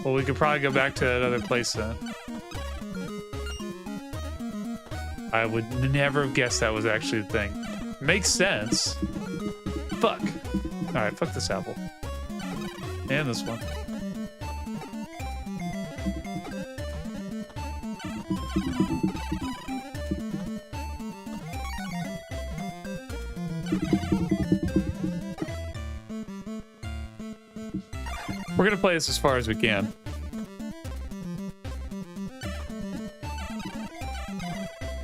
Well, we could probably go back to that other place then. I would never have guessed that was actually the thing. Makes sense. Fuck. Alright, fuck this apple. And this one. We're gonna play this as far as we can.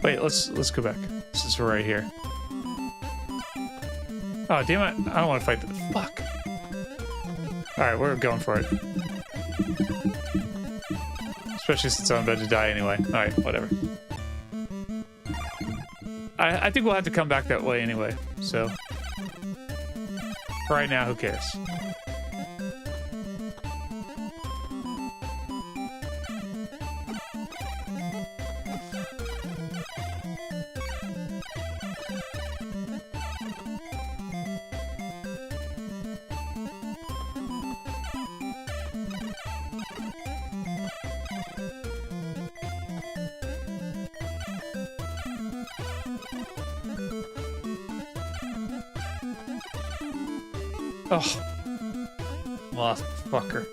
Wait, let's go back. Since we're right here. Oh, damn it. I don't want to fight the fuck. Alright, we're going for it. Especially since I'm about to die anyway. Alright, whatever. I think we'll have to come back that way anyway, so... Right now, who cares? Oh, motherfucker.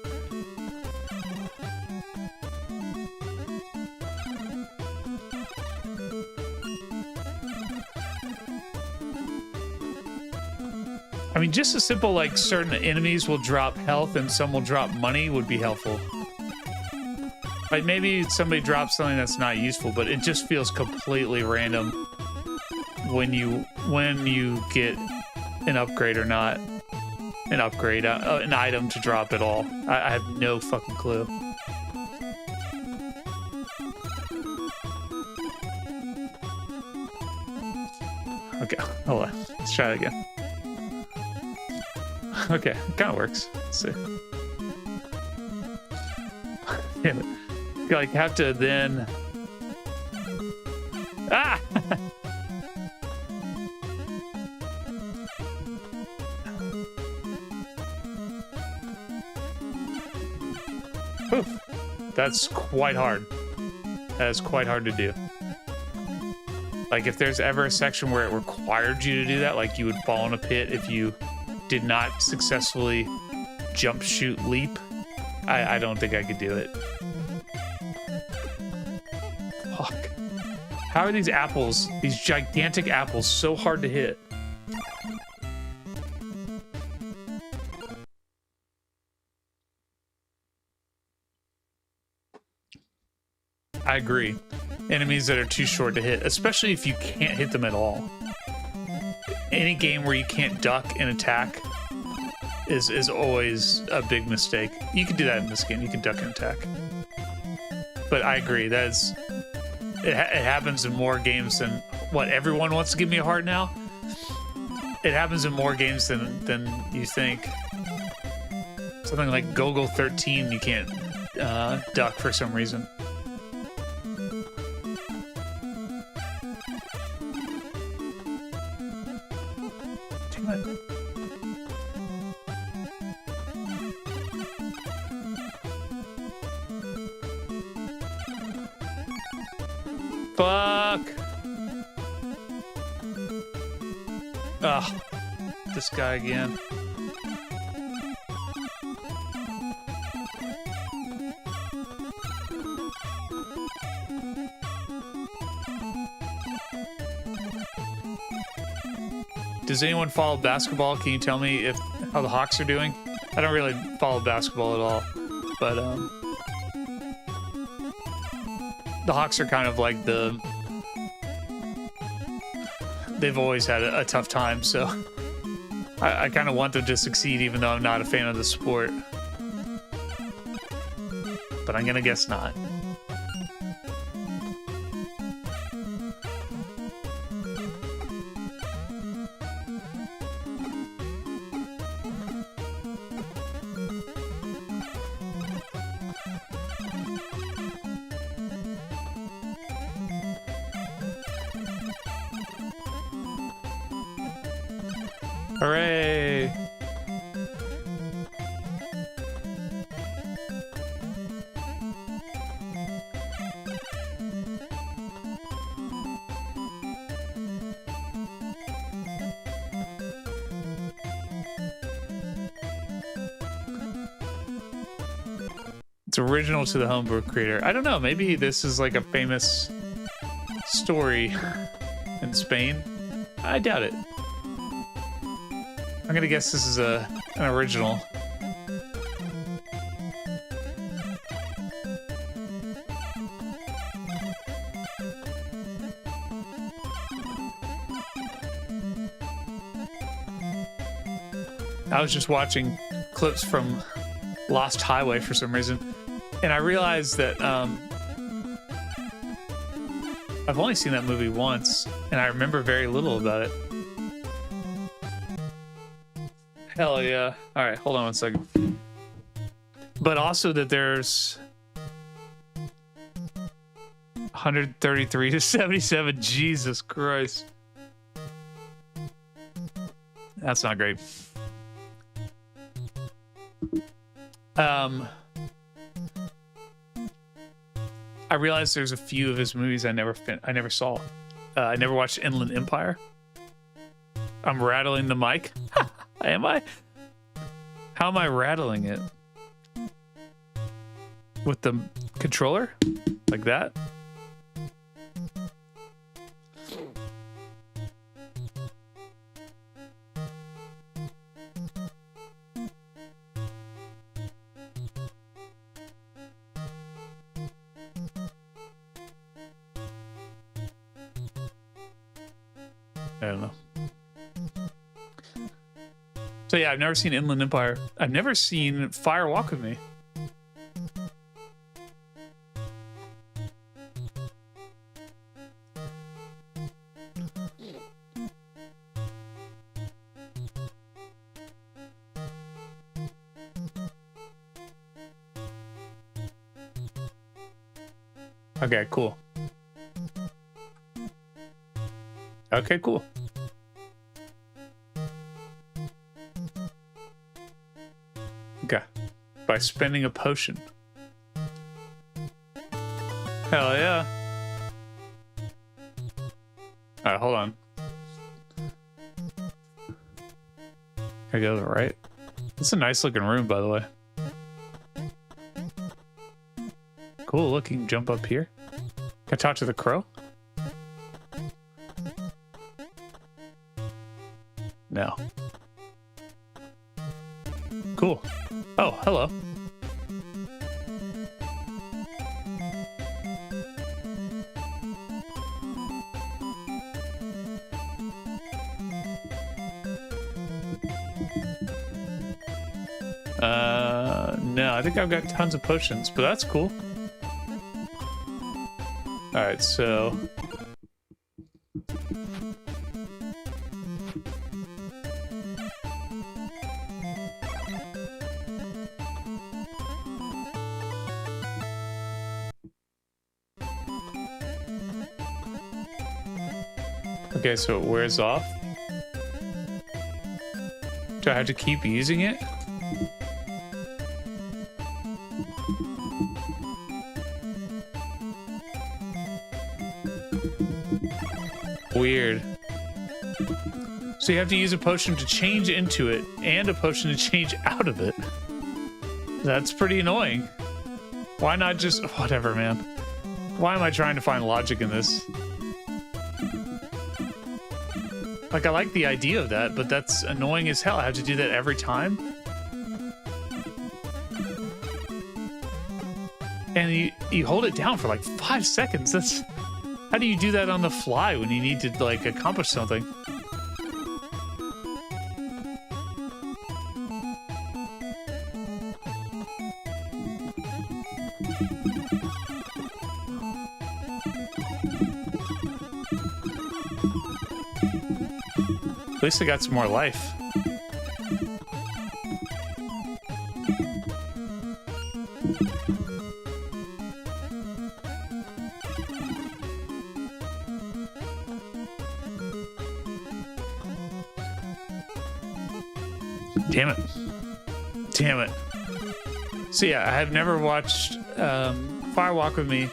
I mean, just a simple, like, certain enemies will drop health and some will drop money would be helpful. Like, maybe somebody drops something that's not useful, but it just feels completely random when you get an upgrade or not. An upgrade, an item to drop at all. I have no fucking clue. Okay, hold on. Let's try it again. Okay, it kind of works. Let's see. Damn it. You like have to then... Ah! Oof. That's quite hard. That is quite hard to do. Like, if there's ever a section where it required you to do that, like you would fall in a pit if you did not successfully jump, shoot, leap, I don't think I could do it. Fuck. How are these apples, these gigantic apples, so hard to hit? I agree. Enemies that are too short to hit, especially if you can't hit them at all. Any game where you can't duck and attack is always a big mistake. You can do that in this game. You can duck and attack. But I agree. It happens in more games than... What, everyone wants to give me a heart now? It happens in more games than you think. Something like Gogol 13, you can't duck for some reason. Fuck! Ugh. This guy again. Does anyone follow basketball? Can you tell me how the Hawks are doing? I don't really follow basketball at all, but the Hawks are kind of like they've always had a tough time, so I kind of want them to succeed even though I'm not a fan of the sport. But I'm gonna guess not. Hooray! It's original to the homebrew creator. I don't know, maybe this is like a famous story in Spain. I doubt it. I'm gonna guess this is an original. I was just watching clips from Lost Highway for some reason, and I realized that I've only seen that movie once, and I remember very little about it. Hell yeah. All right, hold on one second. But also that there's 133 to 77. Jesus Christ. That's not great. I realized there's a few of his movies I never saw. I never watched Inland Empire. I'm rattling the mic. Am I? How am I rattling it? With the controller? Like that? I don't know. So yeah, I've never seen Inland Empire. I've never seen Fire Walk With Me. Okay, cool. Okay, cool. Okay. By spending a potion. Hell yeah. Alright, hold on. Here I go, right? It's a nice looking room, by the way. Cool, look, you can jump up here. Can I talk to the crow? No. Cool. Oh, hello. No, I think I've got tons of potions, but that's cool. All right, so okay, so it wears off. Do I have to keep using it? Weird. So you have to use a potion to change into it and a potion to change out of it. That's pretty annoying. Why not just... Whatever, man. Why am I trying to find logic in this? Like, I like the idea of that, but that's annoying as hell. I have to do that every time. And you hold it down for like 5 seconds. That's... How do you do that on the fly when you need to, like, accomplish something? At least I got some more life. Damn it. Damn it. So yeah, I have never watched Fire Walk With Me.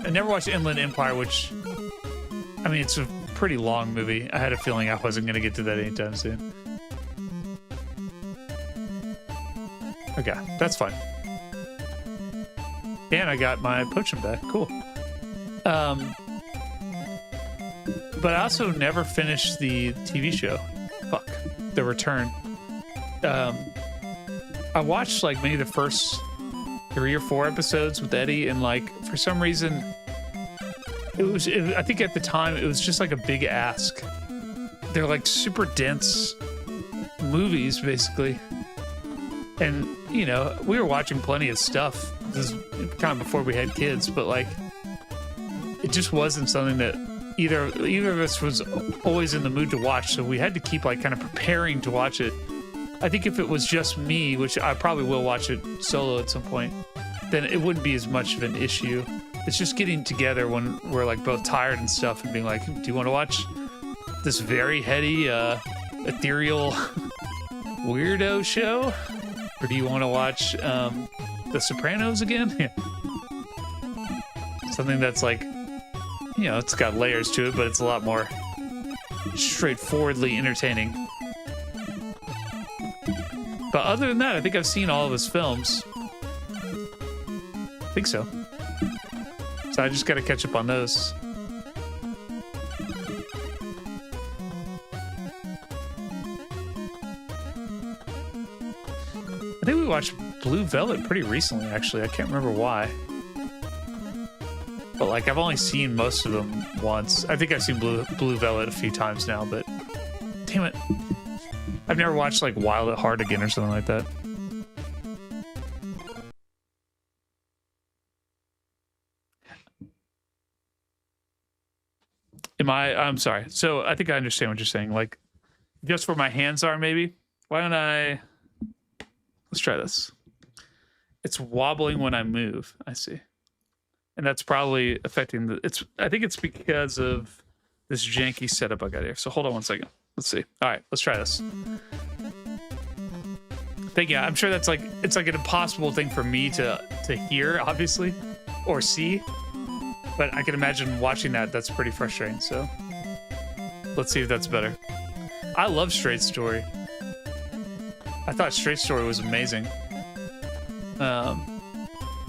I never watched Inland Empire, which, I mean, it's a pretty long movie. I had a feeling I wasn't going to get to that anytime soon. Okay, that's fine. And I got my potion back. Cool. But I also never finished the TV show. Fuck. The Return. I watched like maybe the first 3 or 4 episodes with Eddie, and like for some reason I think at the time it was just like a big ask. They're like super dense movies, basically. And, you know, we were watching plenty of stuff. This is kind of before we had kids, but like, it just wasn't something that either of us was always in the mood to watch. So we had to keep like kind of preparing to watch it. I think if it was just me, which I probably will watch it solo at some point, then it wouldn't be as much of an issue. It's just getting together when we're like both tired and stuff and being like, do you want to watch this very heady, ethereal weirdo show? Or do you want to watch The Sopranos again? Yeah. Something that's like, you know, it's got layers to it, but it's a lot more straightforwardly entertaining. But other than that, I think I've seen all of his films. I think so. So I just got to catch up on those. I think we watched Blue Velvet pretty recently, actually. I can't remember why. But, like, I've only seen most of them once. I think I've seen Blue Velvet a few times now, but... Damn it. I've never watched, like, Wild at Heart again or something like that. I'm sorry. So, I think I understand what you're saying. Like, just where my hands are, maybe? Why don't I... Let's try this. It's wobbling when I move. I see. And that's probably affecting the... I think it's because of this janky setup I got here. So hold on one second. Let's see. All right, let's try this. Yeah, I'm sure that's like... It's like an impossible thing for me to hear, obviously, or see. But I can imagine watching that. That's pretty frustrating. So let's see if that's better. I love Straight Story. I thought Straight Story was amazing.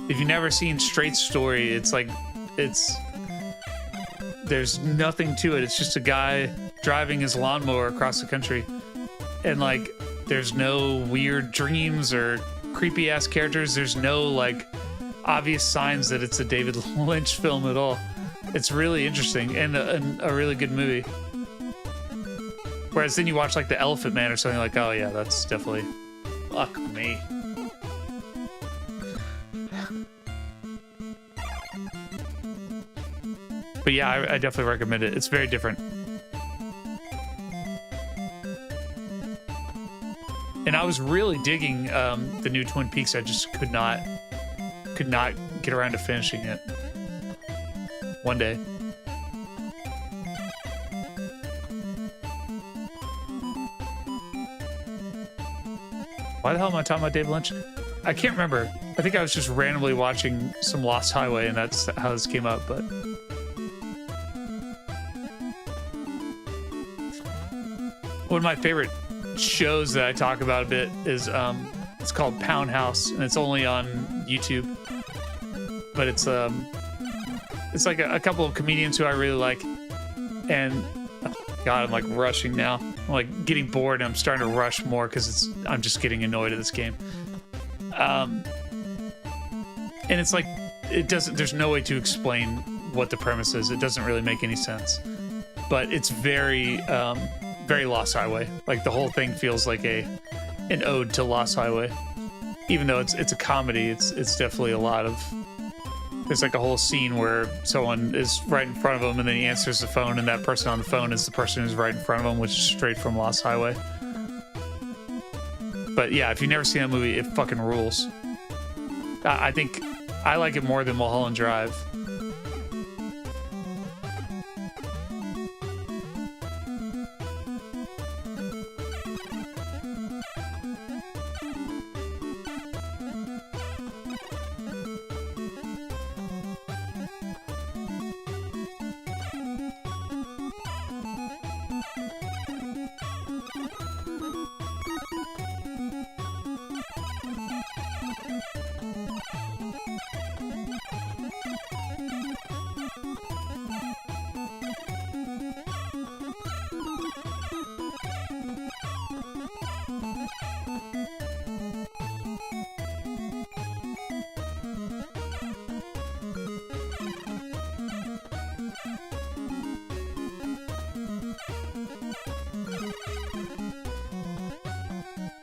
If you've never seen Straight Story, it's like, there's nothing to it. It's just a guy driving his lawnmower across the country. And like, there's no weird dreams or creepy ass characters. There's no like obvious signs that it's a David Lynch film at all. It's really interesting and a really good movie. Whereas then you watch like The Elephant Man or something like, oh yeah, that's definitely, fuck me. But yeah, I definitely recommend it. It's very different. And I was really digging the new Twin Peaks. I just could not get around to finishing it. One day. Why the hell am I talking about David Lynch? I can't remember. I think I was just randomly watching some Lost Highway and that's how this came up, but... One of my favorite shows that I talk about a bit is it's called Pound House, and it's only on YouTube. But it's like a couple of comedians who I really like, and oh God, I'm like rushing now. I'm like getting bored, and I'm starting to rush more because I'm just getting annoyed at this game. And it's like there's no way to explain what the premise is. It doesn't really make any sense, but it's very Lost Highway. Like the whole thing feels like an ode to Lost Highway, even though it's a comedy. It's definitely a lot of. There's like a whole scene where someone is right in front of him and then he answers the phone and that person on the phone is the person who's right in front of him, which is straight from Lost Highway. But yeah, if you've never seen that movie, it fucking rules. I think I like it more than Mulholland Drive.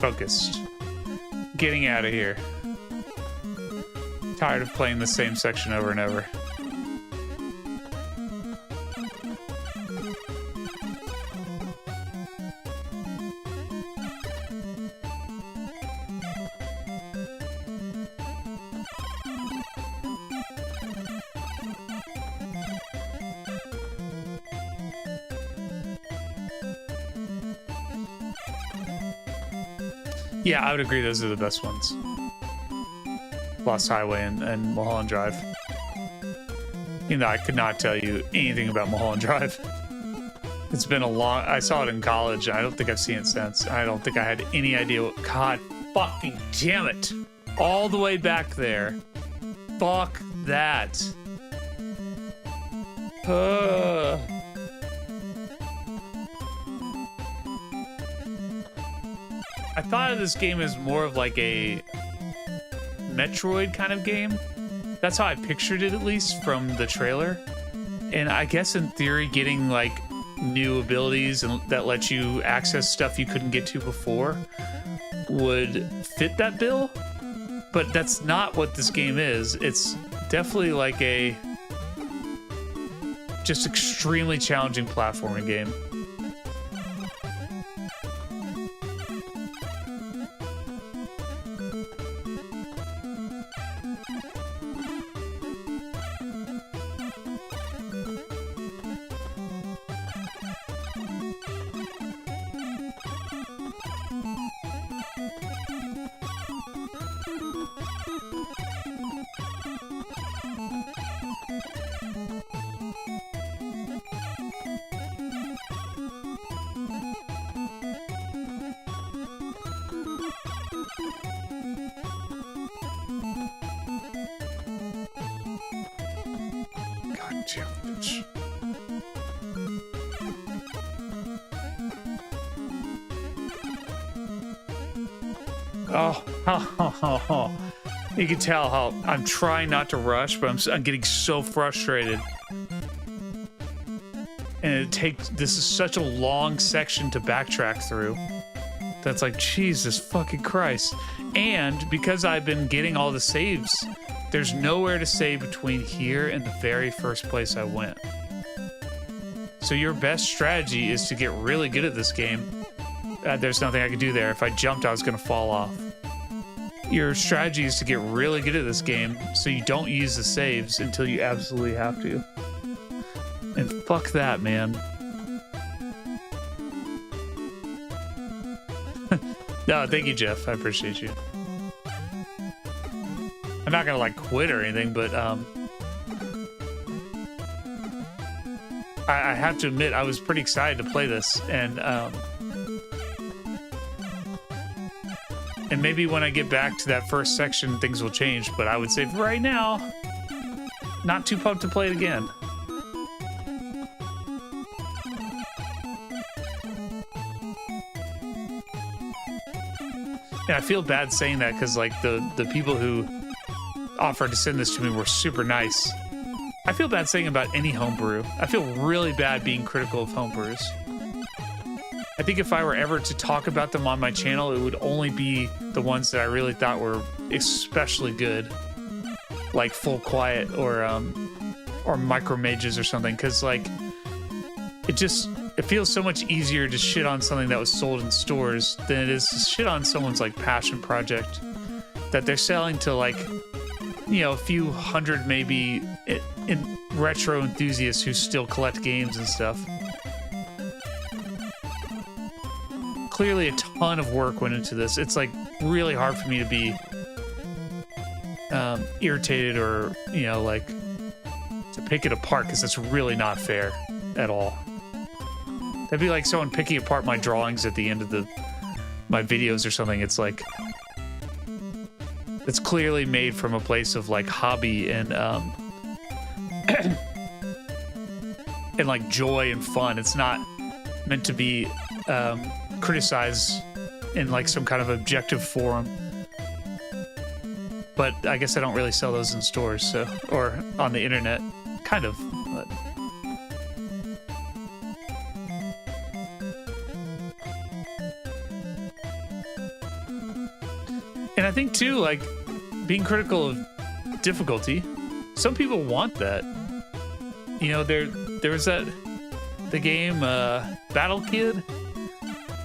Focused. Getting out of here. Tired of playing the same section over and over. Yeah, I would agree those are the best ones. Lost Highway and Mulholland Drive. You know, I could not tell you anything about Mulholland Drive. It's been a long... I saw it in college. I don't think I've seen it since. I don't think I had any idea what... God fucking damn it. All the way back there. Fuck that. I thought of this game as more of like a Metroid kind of game. That's how I pictured it, at least from the trailer. And I guess in theory, getting like new abilities and that let you access stuff you couldn't get to before would fit that bill. But that's not what this game is. It's definitely like a just extremely challenging platforming game. Oh, you can tell how I'm trying not to rush, but I'm getting so frustrated. And this is such a long section to backtrack through. That's like, Jesus fucking Christ. And because I've been getting all the saves, there's nowhere to save between here and the very first place I went. So your best strategy is to get really good at this game. There's nothing I could do there. If I jumped, I was going to fall off. Your strategy is to get really good at this game so you don't use the saves until you absolutely have to. And fuck that, man. No, thank you, Jeff. I appreciate you. I'm not going to, like, quit or anything, but I have to admit, I was pretty excited to play this, and maybe when I get back to that first section, things will change, but I would say for right now, not too pumped to play it again. And I feel bad saying that because, like, the people who offered to send this to me were super nice. I feel bad saying about any homebrew. I feel really bad being critical of homebrews. I think if I were ever to talk about them on my channel, it would only be the ones that I really thought were especially good, like Full Quiet or Micro Mages or something. Because like, it feels so much easier to shit on something that was sold in stores than it is to shit on someone's like passion project that they're selling to, like, you know, a few hundred maybe in retro enthusiasts who still collect games and stuff. Clearly a ton of work went into this. It's like really hard for me to be irritated or, you know, like to pick it apart, because it's really not fair at all. That'd be like someone picking apart my drawings at the end of my videos or something. It's like, it's clearly made from a place of like hobby and and like joy and fun. It's not meant to be criticized in like some kind of objective forum. But I guess I don't really sell those in stores, so, or on the internet, kind of. But. think too, like being critical of difficulty, some people want that. You know, there was the game Battle Kid,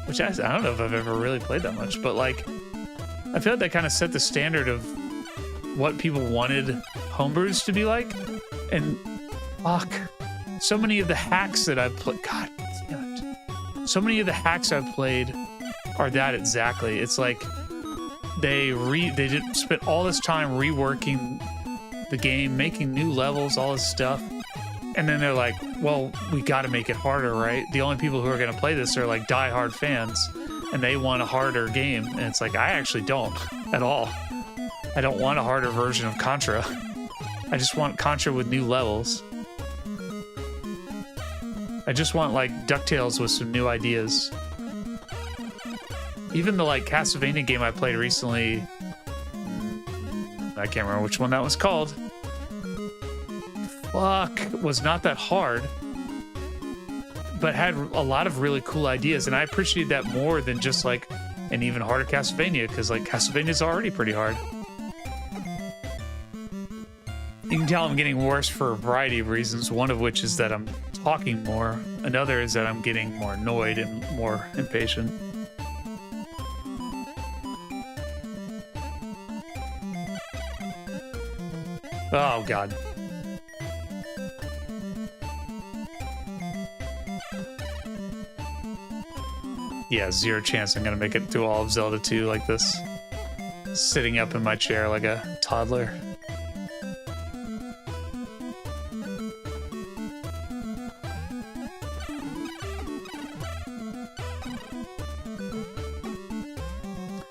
which I don't know if I've ever really played that much, but like I feel like that kind of set the standard of what people wanted homebrews to be like. And fuck, so many of the hacks that I've played, God damn it, so many of the hacks I've played are that exactly. It's like they did spent all this time reworking the game, making new levels, all this stuff, and then they're like, well, we got to make it harder, right? The only people who are going to play this are like diehard fans, and they want a harder game. And it's like, I actually don't at all. I don't want a harder version of Contra. I just want Contra with new levels. I just want like DuckTales with some new ideas. Even the like Castlevania game I played recently, I can't remember which one that was called. Fuck, was not that hard, but had a lot of really cool ideas, and I appreciate that more than just like an even harder Castlevania, because like Castlevania is already pretty hard. You can tell I'm getting worse for a variety of reasons, one of which is that I'm talking more, another is that I'm getting more annoyed and more impatient. Oh god. Yeah, zero chance I'm gonna make it through all of Zelda 2 like this. Sitting up in my chair like a toddler.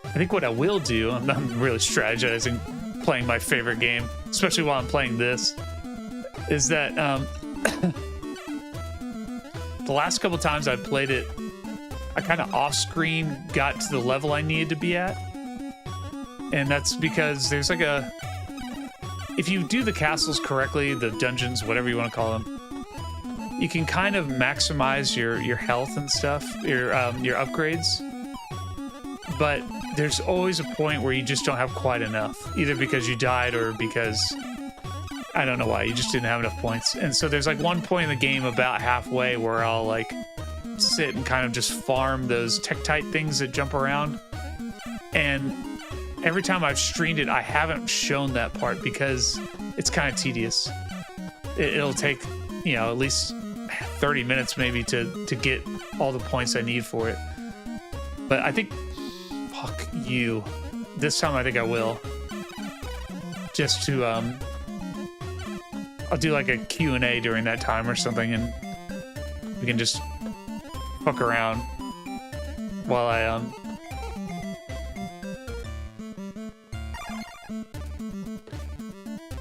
I think what I will do, I'm really strategizing, playing my favorite game, especially while I'm playing this, is that the last couple times I've played it, I kind of off-screen got to the level I needed to be at. And that's because there's like a... If you do the castles correctly, the dungeons, whatever you want to call them, you can kind of maximize your health and stuff, your upgrades. But there's always a point where you just don't have quite enough, either because you died or because... I don't know why, you just didn't have enough points. And so there's like one point in the game about halfway where I'll like sit and kind of just farm those Tektite things that jump around. And every time I've streamed it, I haven't shown that part because it's kind of tedious. It'll take, you know, at least 30 minutes maybe to get all the points I need for it. But I think, fuck you. This time I think I will. Just to, I'll do like a Q&A during that time or something, and we can just fuck around while I,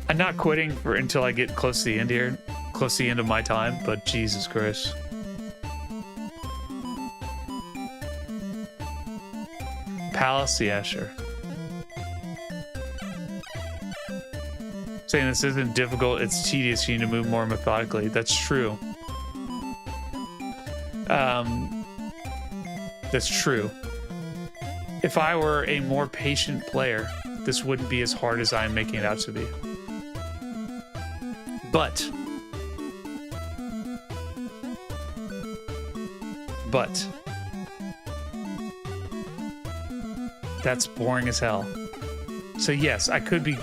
I'm not quitting until I get close to the end here, close to the end of my time, but Jesus Christ. Palace? Yeah, sure. Saying this isn't difficult, it's tedious, you need to move more methodically. That's true. That's true. If I were a more patient player, this wouldn't be as hard as I'm making it out to be. But that's boring as hell. So yes, I could be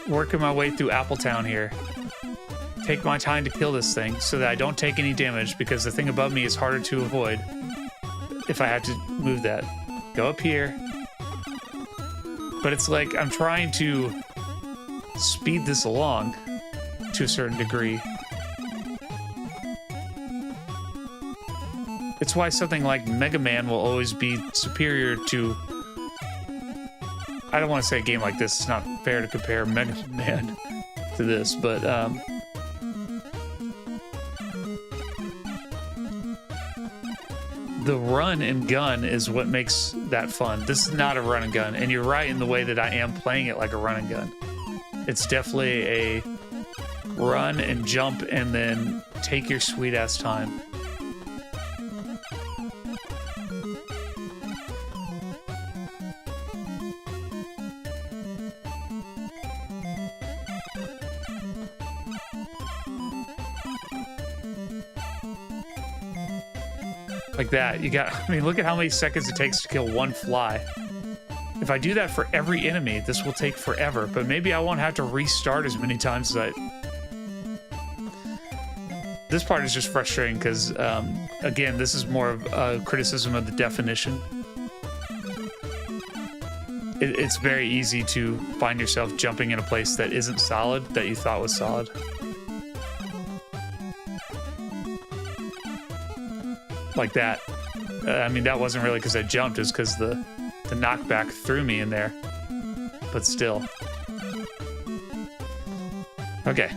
working my way through Appletown here. Take my time to kill this thing so that I don't take any damage, because the thing above me is harder to avoid if I had to move that. Go up here. But it's like I'm trying to speed this along to a certain degree. It's why something like Mega Man will always be superior to... I don't want to say a game like this. It's not fair to compare Mega Man to this, but the run and gun is what makes that fun. This is not a run and gun, and you're right in the way that I am playing it like a run and gun. It's definitely a run and jump and then take your sweet ass time. Like that. You got, I mean, look at how many seconds it takes to kill one fly. If I do that for every enemy, this will take forever, but maybe I won't have to restart as many times as I... This part is just frustrating because, again, this is more of a criticism of the definition. It's very easy to find yourself jumping in a place that isn't solid, that you thought was solid. Like that. I mean, that wasn't really because I jumped, it was because the knockback threw me in there. But still. Okay.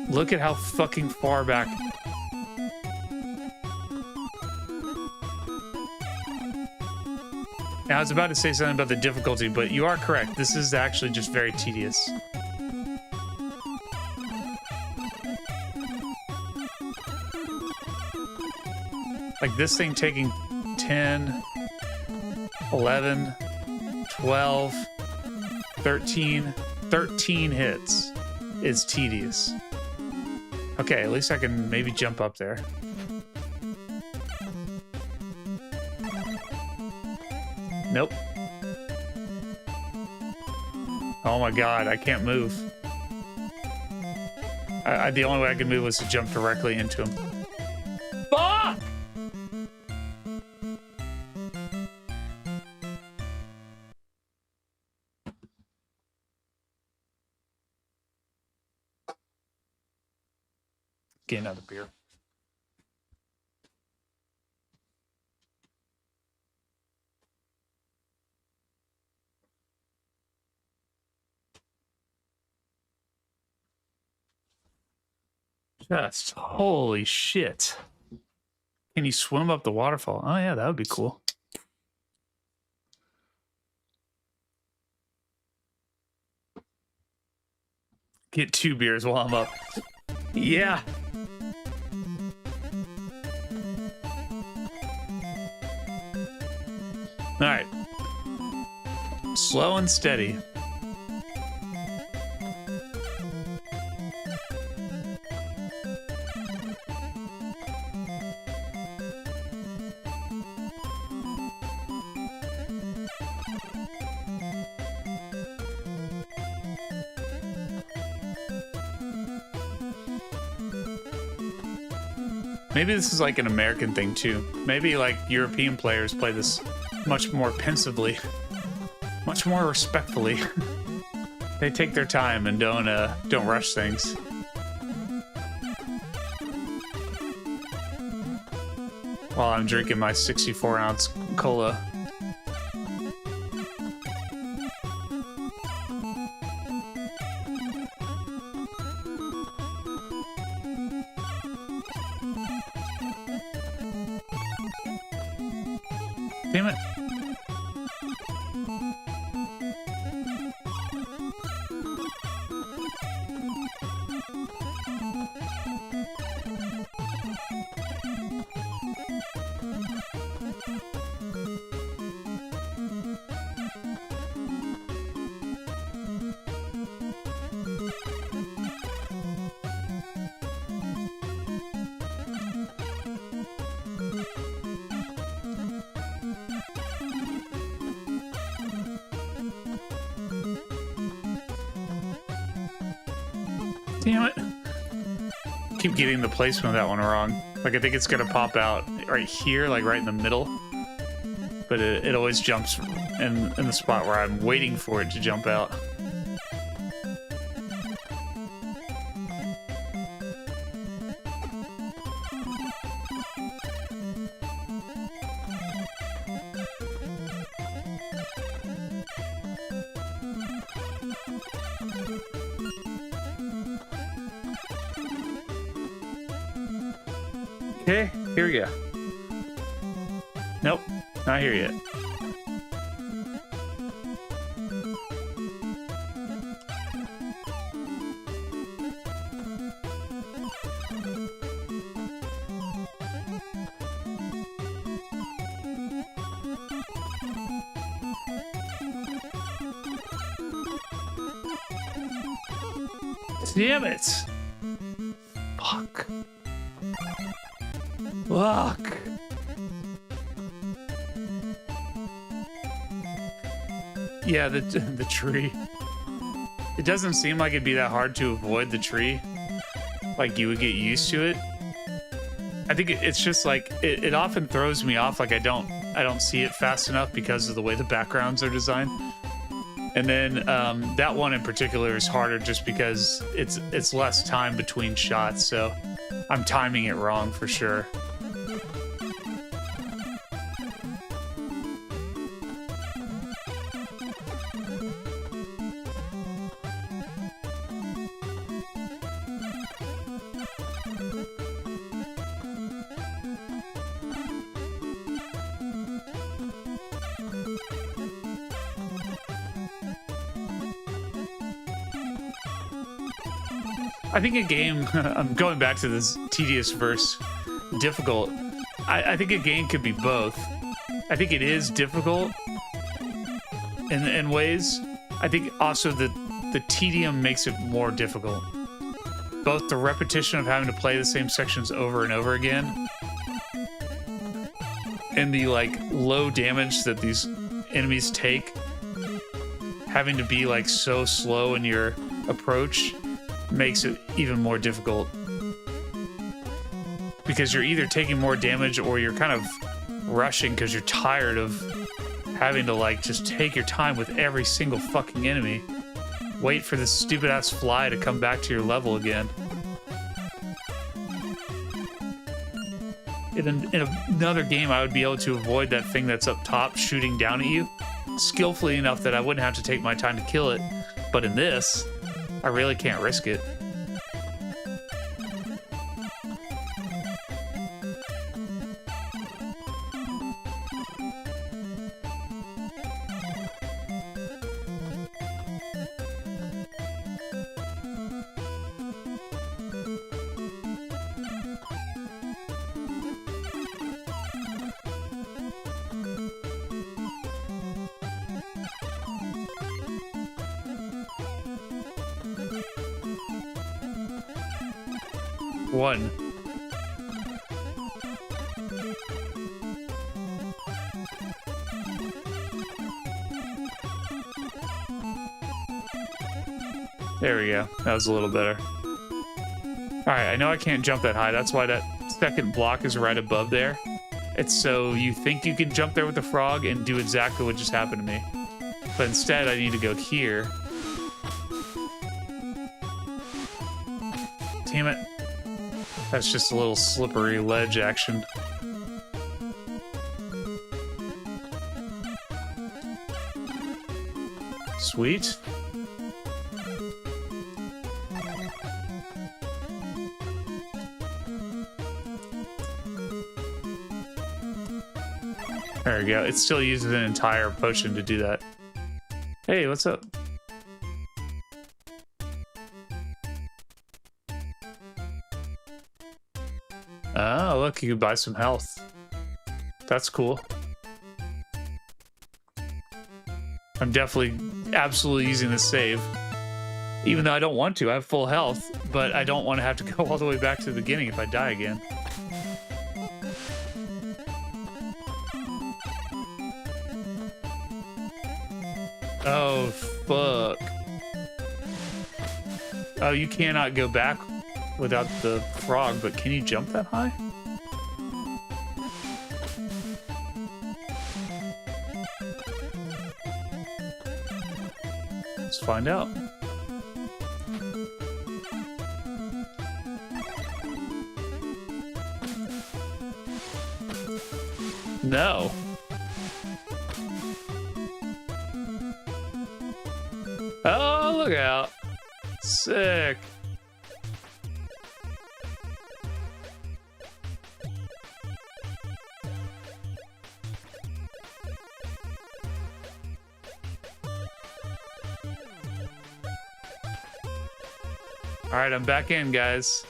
Look at how fucking far back. Now, I was about to say something about the difficulty, but you are correct. This is actually just very tedious. Like this thing taking 10, 11, 12, 13 hits is tedious. Okay, at least I can maybe jump up there. Nope. Oh my god, I can't move. The only way I could move was to jump directly into him. Fuck! Get another beer. Just holy shit. Can you swim up the waterfall? Oh yeah, that would be cool. Get 2 beers while I'm up. Yeah. All right. Slow and steady. Maybe this is like an American thing too. Maybe like European players play this much more pensively, much more respectfully. They take their time and don't rush things. While I'm drinking my 64-ounce cola. Damn it. Damn it. Keep getting the placement of that one wrong. Like, I think it's gonna pop out right here, like right in the middle. But it always jumps in the spot where I'm waiting for it to jump out. Okay, here we go. Nope, not here yet. Damn it! Fuck. Fuck. Yeah, the tree. It doesn't seem like it'd be that hard to avoid the tree. Like you would get used to it. I think it's just like it often throws me off. Like I don't see it fast enough because of the way the backgrounds are designed. And then that one in particular is harder just because it's less time between shots. So I'm timing it wrong for sure. I think a game, I'm going back to this tedious versus difficult. I think a game could be both. I think it is difficult in ways. I think also the tedium makes it more difficult. Both the repetition of having to play the same sections over and over again and the like low damage that these enemies take, having to be like so slow in your approach makes it even more difficult because you're either taking more damage or you're kind of rushing because you're tired of having to like just take your time with every single fucking enemy. Wait for this stupid ass fly to come back to your level again. In another game, I would be able to avoid that thing that's up top shooting down at you skillfully enough that I wouldn't have to take my time to kill it. But in this, I really can't risk it. One. There we go. That was a little better. All right, I know I can't jump that high. That's why that second block is right above there. It's so you think you can jump there with the frog and do exactly what just happened to me. But instead, I need to go here. Damn it. That's just a little slippery ledge action. Sweet. There we go. It still uses an entire potion to do that. Hey, what's up? Oh, look, you can buy some health. That's cool. I'm definitely absolutely using this save. Even though I don't want to, I have full health, but I don't want to have to go all the way back to the beginning if I die again. Oh, fuck. Oh, you cannot go back without the frog, but can you jump that high? Let's find out. No. Oh, look out. Sick. All right, I'm back in, guys.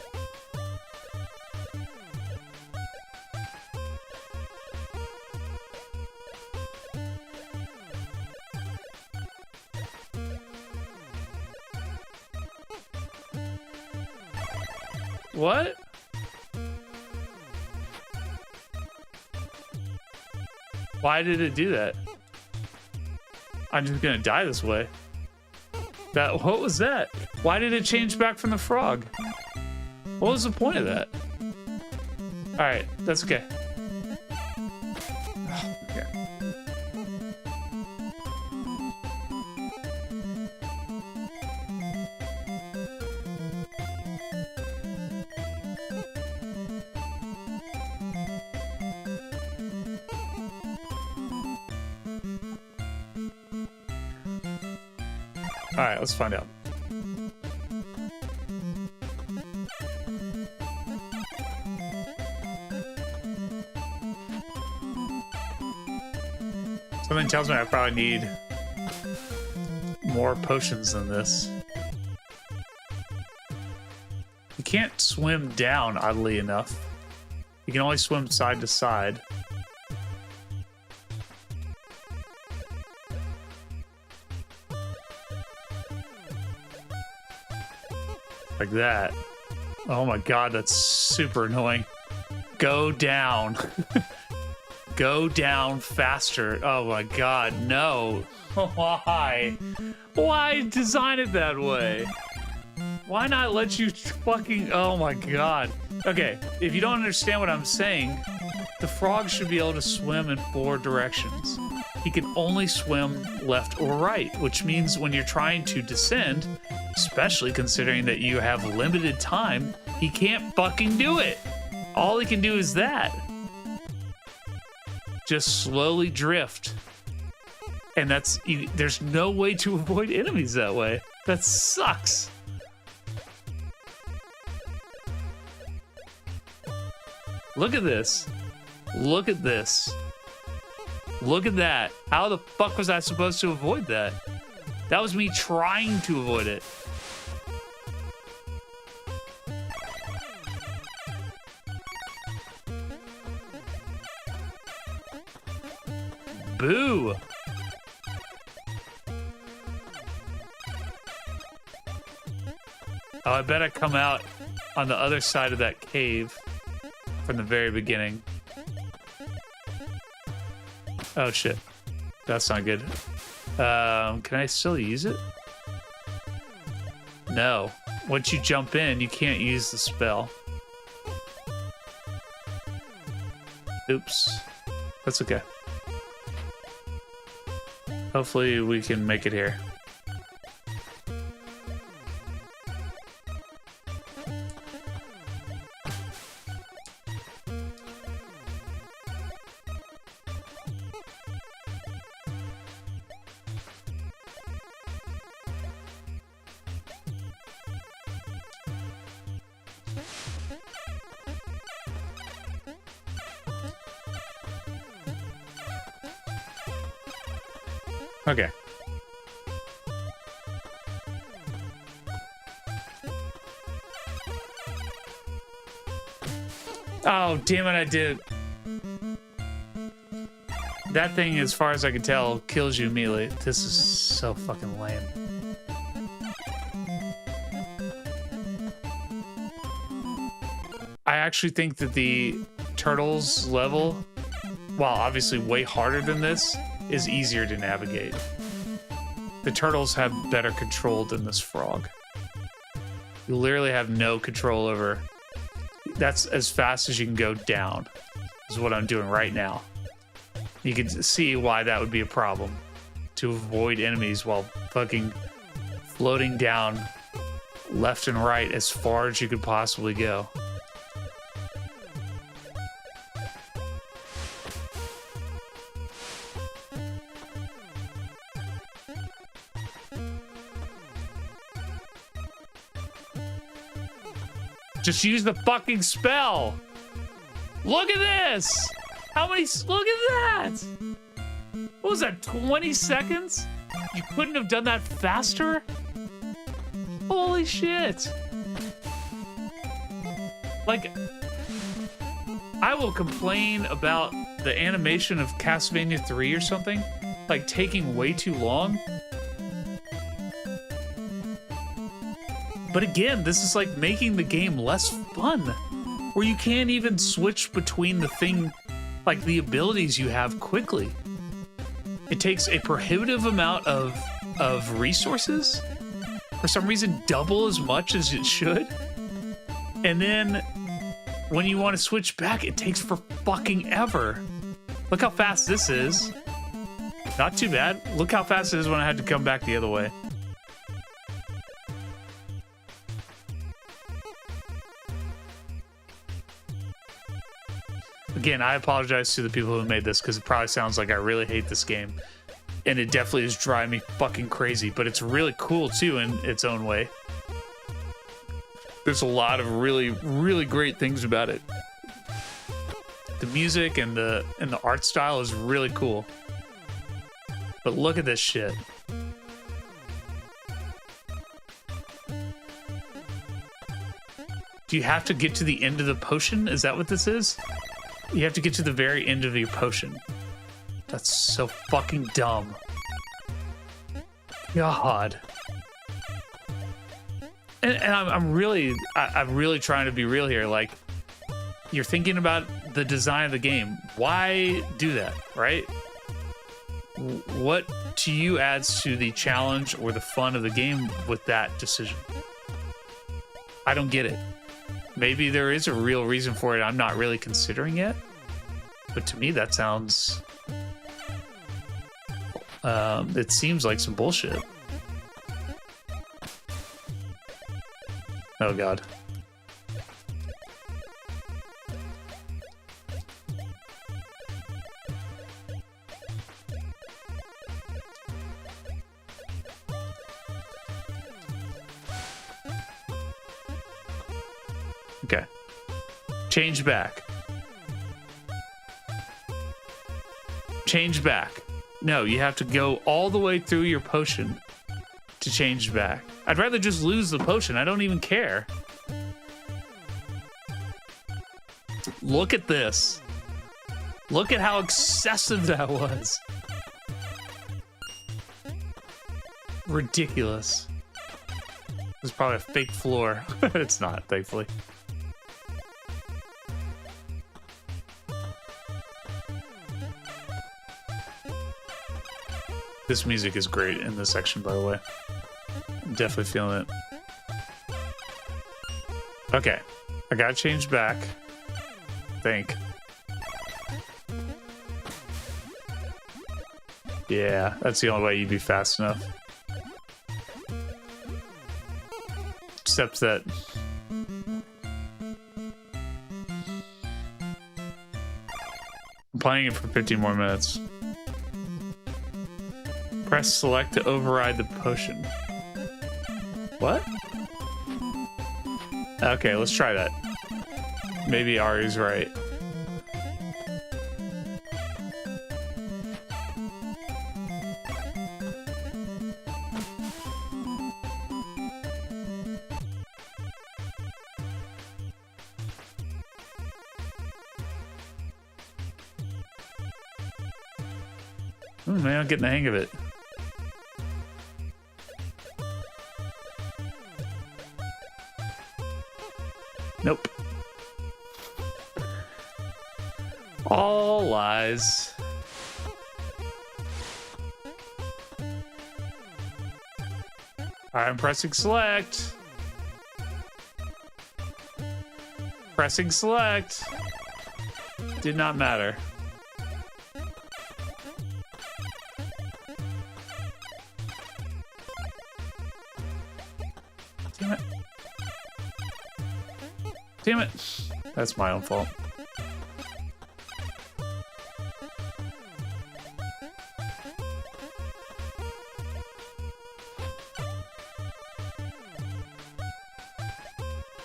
What? Why did it do that? I'm just gonna die this way. What was that? Why did it change back from the frog? What was the point of that? All right, that's okay. Okay. All right, let's find out. Something tells me I probably need more potions than this. You can't swim down, oddly enough. You can only swim side to side. Like that. Oh my god, that's super annoying. Go down. Go down faster. Oh my god, no. Why? Why design it that way? Why not let you fucking... Oh my god. Okay, if you don't understand what I'm saying, the frog should be able to swim in 4 directions. He can only swim left or right, which means when you're trying to descend, especially considering that you have limited time, he can't fucking do it. All he can do is that. Just slowly drift. And there's no way to avoid enemies that way. That sucks. Look at this. Look at this. Look at that. How the fuck was I supposed to avoid that? That was me trying to avoid it. Boo! Oh, I bet I come out on the other side of that cave from the very beginning. Oh shit. That's not good. Can I still use it? No. Once you jump in, you can't use the spell. Oops. That's okay. Hopefully we can make it here. Okay. Oh, damn it, I did. That thing, as far as I can tell, kills you immediately. This is so fucking lame. I actually think that the turtles level, while obviously way harder than this, is easier to navigate. The turtles have better control than this frog. You literally have no control over... That's as fast as you can go down, is what I'm doing right now. You can see why that would be a problem. To avoid enemies while fucking floating down left and right as far as you could possibly go. Just use the fucking spell. Look at this. How many? Look at that. What was that? 20 seconds? You couldn't have done that faster? Holy shit. Like, I will complain about the animation of Castlevania 3 or something, like taking way too long. But again, this is like making the game less fun, where you can't even switch between the thing like the abilities you have quickly. It takes a prohibitive amount of resources, for some reason double as much as it should, and then when you want to switch back, it takes for fucking ever. Look how fast this is. Not too bad. Look how fast it is when I had to come back the other way. Again, I apologize to the people who made this because it probably sounds like I really hate this game. And it definitely is driving me fucking crazy, but it's really cool too in its own way. There's a lot of really, really great things about it. The music and the art style is really cool. But look at this shit. Do you have to get to the end of the potion? Is that what this is? You have to get to the very end of your potion. That's so fucking dumb. God. And I'm really trying to be real here. Like, you're thinking about the design of the game. Why do that, right? What to you adds to the challenge or the fun of the game with that decision? I don't get it. Maybe there is a real reason for it I'm not really considering yet. But to me, that sounds... it seems like some bullshit. Oh, God. Okay. Change back. Change back. No, you have to go all the way through your potion to change back. I'd rather just lose the potion. I don't even care. Look at this. Look at how excessive that was. Ridiculous. This is probably a fake floor. It's not, thankfully. This music is great in this section, by the way. I'm definitely feeling it. Okay, I gotta change back. I think. Yeah, that's the only way you'd be fast enough. Except that... I'm playing it for 15 more minutes. Press select to override the potion. What? Okay, let's try that. Maybe Ari's right. Oh man, I'm getting the hang of it. Nope. All lies. I'm pressing select. Pressing select. Did not matter. Damn it. Damn it. That's my own fault.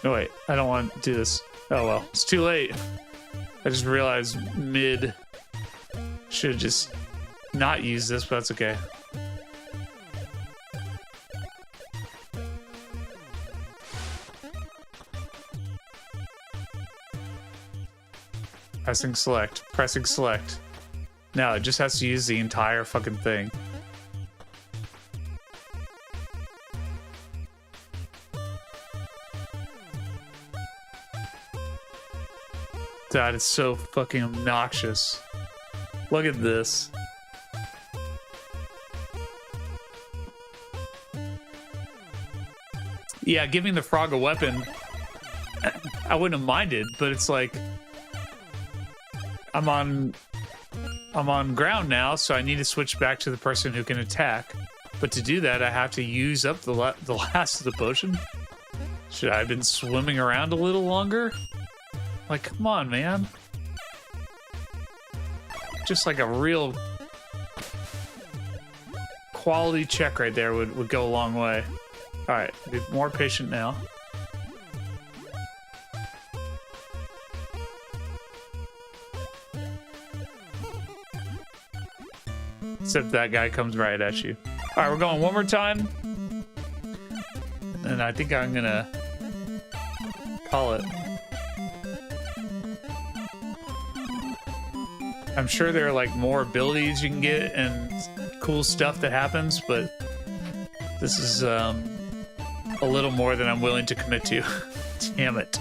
No, wait. I don't want to do this. Oh, well. It's too late. I just realized mid... Should have just not used this, but that's okay. Pressing select. Pressing select. No, it just has to use the entire fucking thing. God, it's so fucking obnoxious. Look at this. Yeah, giving the frog a weapon, I wouldn't have minded, but it's like I'm on ground now, so I need to switch back to the person who can attack. But to do that, I have to use up the last of the potion. Should I have been swimming around a little longer? Like, come on, man. Just like a real quality check right there would go a long way. All right, be more patient now. Except that guy comes right at you. All right, we're going one more time. And I think I'm gonna call it. I'm sure there are like more abilities you can get and cool stuff that happens, but this is a little more than I'm willing to commit to. Damn it.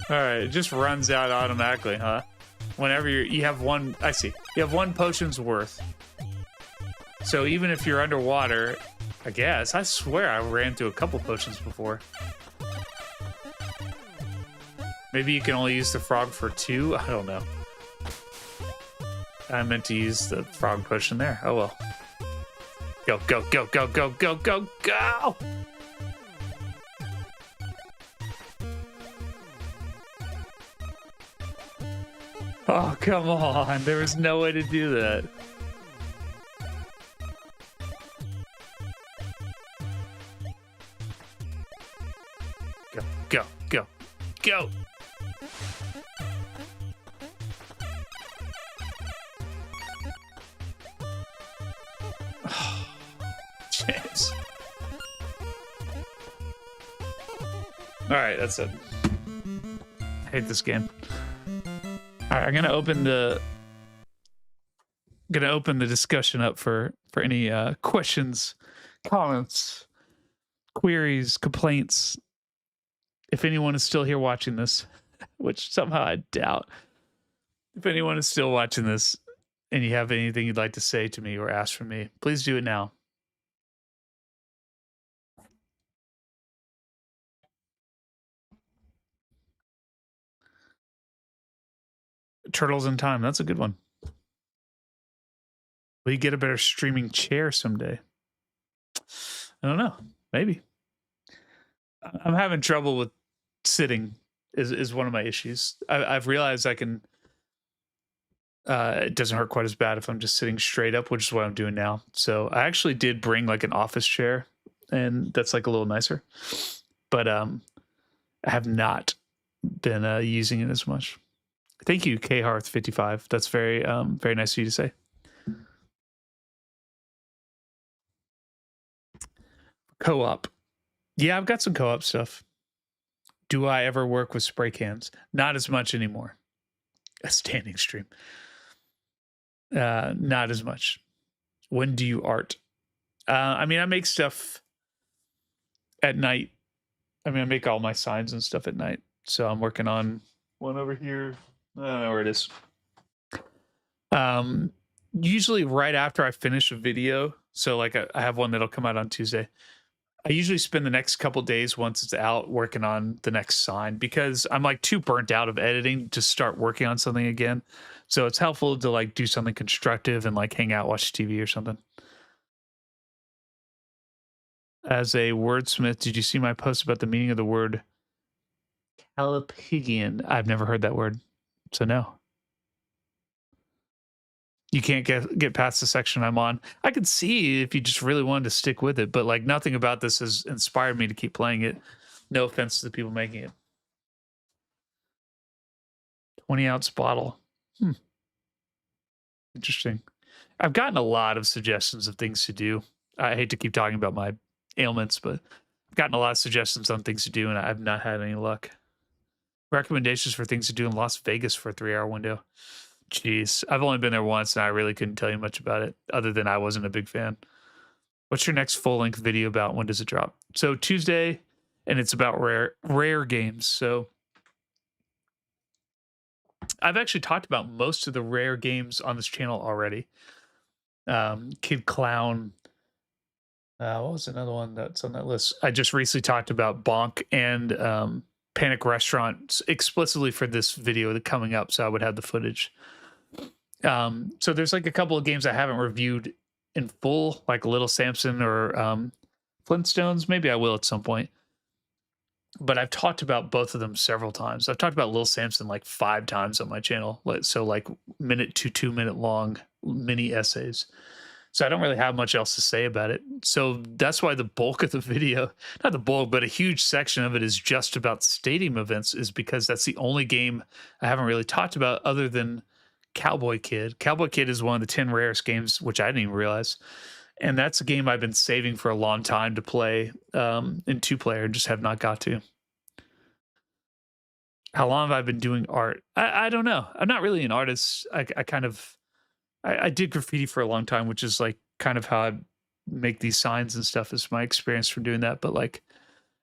Alright, it just runs out automatically, huh? Whenever you have one, I see. You have one potion's worth. So even if you're underwater, I guess, I swear I ran through a couple potions before. Maybe you can only use the frog for 2? I don't know. I meant to use the frog potion there. Oh well. Go, go, go, go, go, go, go, go! Oh, come on. There was no way to do that. Go, go, go, go! Chance. Alright, that's it. I hate this game. All right, I'm gonna open the discussion up for any questions, comments, queries, complaints. If anyone is still here watching this, which somehow I doubt, if anyone is still watching this and you have anything you'd like to say to me or ask from me, please do it now. Turtles in Time. That's a good one. Will you get a better streaming chair someday? I don't know. Maybe. I'm having trouble with sitting is one of my issues. I've realized I can... it doesn't hurt quite as bad if I'm just sitting straight up, which is what I'm doing now. So I actually did bring like an office chair, and that's like a little nicer. But I have not been using it as much. Thank you, Kharth55. That's very very nice of you to say. Co-op. Yeah, I've got some co-op stuff. Do I ever work with spray cans? Not as much anymore. A standing stream. Not as much. When do you art? I mean, I make stuff at night. I mean, I make all my signs and stuff at night. So I'm working on one over here. I don't know where it is. Usually right after I finish a video. So like I have one that'll come out on Tuesday. I usually spend the next couple days once it's out working on the next sign, because I'm like too burnt out of editing to start working on something again. So it's helpful to like do something constructive and like hang out, watch TV or something. As a wordsmith, did you see my post about the meaning of the word Calipigian? I've never heard that word, so no. you can't get past the section I'm on. I could see if you just really wanted to stick with it, but like nothing about this has inspired me to keep playing it. No offense to the people making it. 20-ounce bottle. Interesting. I've gotten a lot of suggestions of things to do. I hate to keep talking about my ailments, but I've gotten a lot of suggestions on things to do, and I've not had any luck. Recommendations for things to do in Las Vegas for a 3-hour window. Jeez, I've only been there once, and I really couldn't tell you much about it, other than I wasn't a big fan. What's your next full-length video about? When does it drop? So Tuesday, and it's about rare games. So I've actually talked about most of the rare games on this channel already. Kid Clown. What was another one that's on that list? I just recently talked about Bonk and Panic Restaurant explicitly for this video coming up, so I would have the footage. So there's like a couple of games I haven't reviewed in full, like Little Samson or Flintstones. Maybe I will at some point. But I've talked about both of them several times. I've talked about Little Samson like 5 times on my channel. So like minute to 2 minute long mini essays. So I don't really have much else to say about it. So that's why the bulk of the video, not the bulk, but a huge section of it is just about stadium events, is because that's the only game I haven't really talked about other than Cowboy Kid. Cowboy Kid is one of the 10 rarest games, which I didn't even realize. And that's a game I've been saving for a long time to play in 2-player and just have not got to. How long have I been doing art? I don't know. I'm not really an artist. I did graffiti for a long time, which is like kind of how I make these signs and stuff, is my experience from doing that. But like,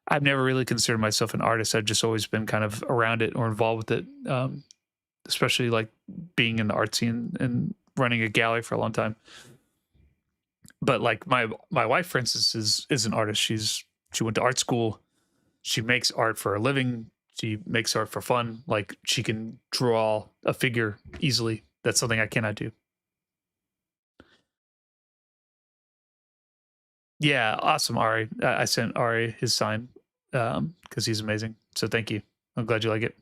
I've never really considered myself an artist. I've just always been kind of around it or involved with it, especially like being in the art scene and running a gallery for a long time. But like my wife, for instance, is an artist. She went to art school. She makes art for a living. She makes art for fun. Like, she can draw a figure easily. That's something I cannot do. Yeah, awesome, Ari. I sent Ari his sign because he's amazing. So thank you. I'm glad you like it.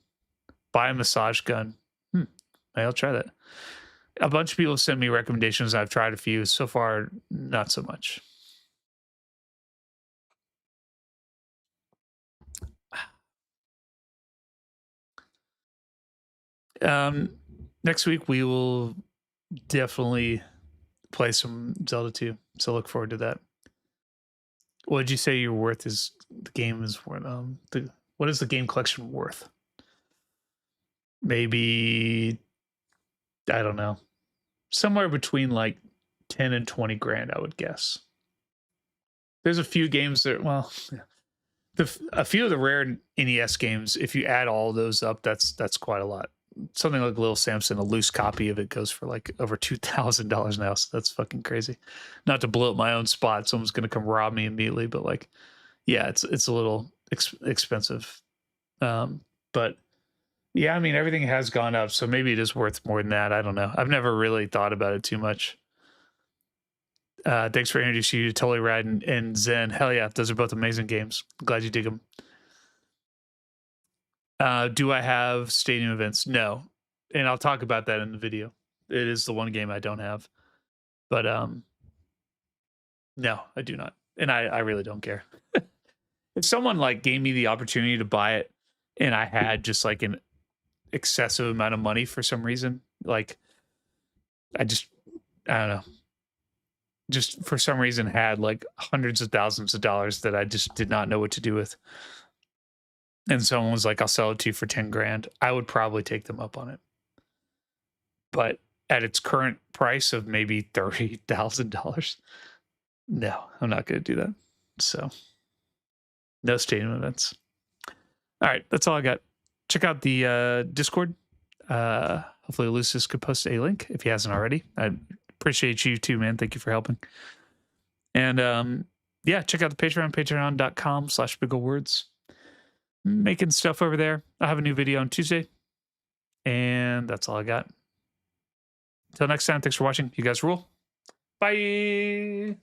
Buy a massage gun. Maybe I'll try that. A bunch of people send me recommendations. I've tried a few. So far, not so much. Next week we will definitely play some Zelda 2. So look forward to that. What did you say your worth is? The game is worth. What is the game collection worth? Maybe, I don't know, somewhere between like 10 and 20 grand, I would guess. There's a few games that, well, a few of the rare NES games, if you add all those up, that's quite a lot. Something like Little Samson, a loose copy of it goes for like over $2,000 now. So that's fucking crazy. Not to blow up my own spot, someone's gonna come rob me immediately. But like, yeah, it's a little expensive. But yeah, I mean, everything has gone up, so maybe it is worth more than that. I don't know. I've never really thought about it too much. Thanks for introducing you to Totally Rad and Zen. Hell yeah, those are both amazing games. Glad you dig them. Do I have stadium events? No. And I'll talk about that in the video. It is the one game I don't have. But no, I do not. And I really don't care. If someone like gave me the opportunity to buy it and I had just like an excessive amount of money for some reason, like I don't know. Just for some reason had like hundreds of thousands of dollars that I just did not know what to do with. And someone was like, I'll sell it to you for 10 grand. I would probably take them up on it. But at its current price of maybe $30,000, no, I'm not going to do that. So no stadium events. All right, that's all I got. Check out the Discord. Hopefully Lucis could post a link if he hasn't already. I appreciate you too, man. Thank you for helping. And yeah, check out the Patreon, patreon.com/bigolwords. Making stuff over there. I have a new video on Tuesday. And that's all I got. Until next time, thanks for watching. You guys rule. Bye.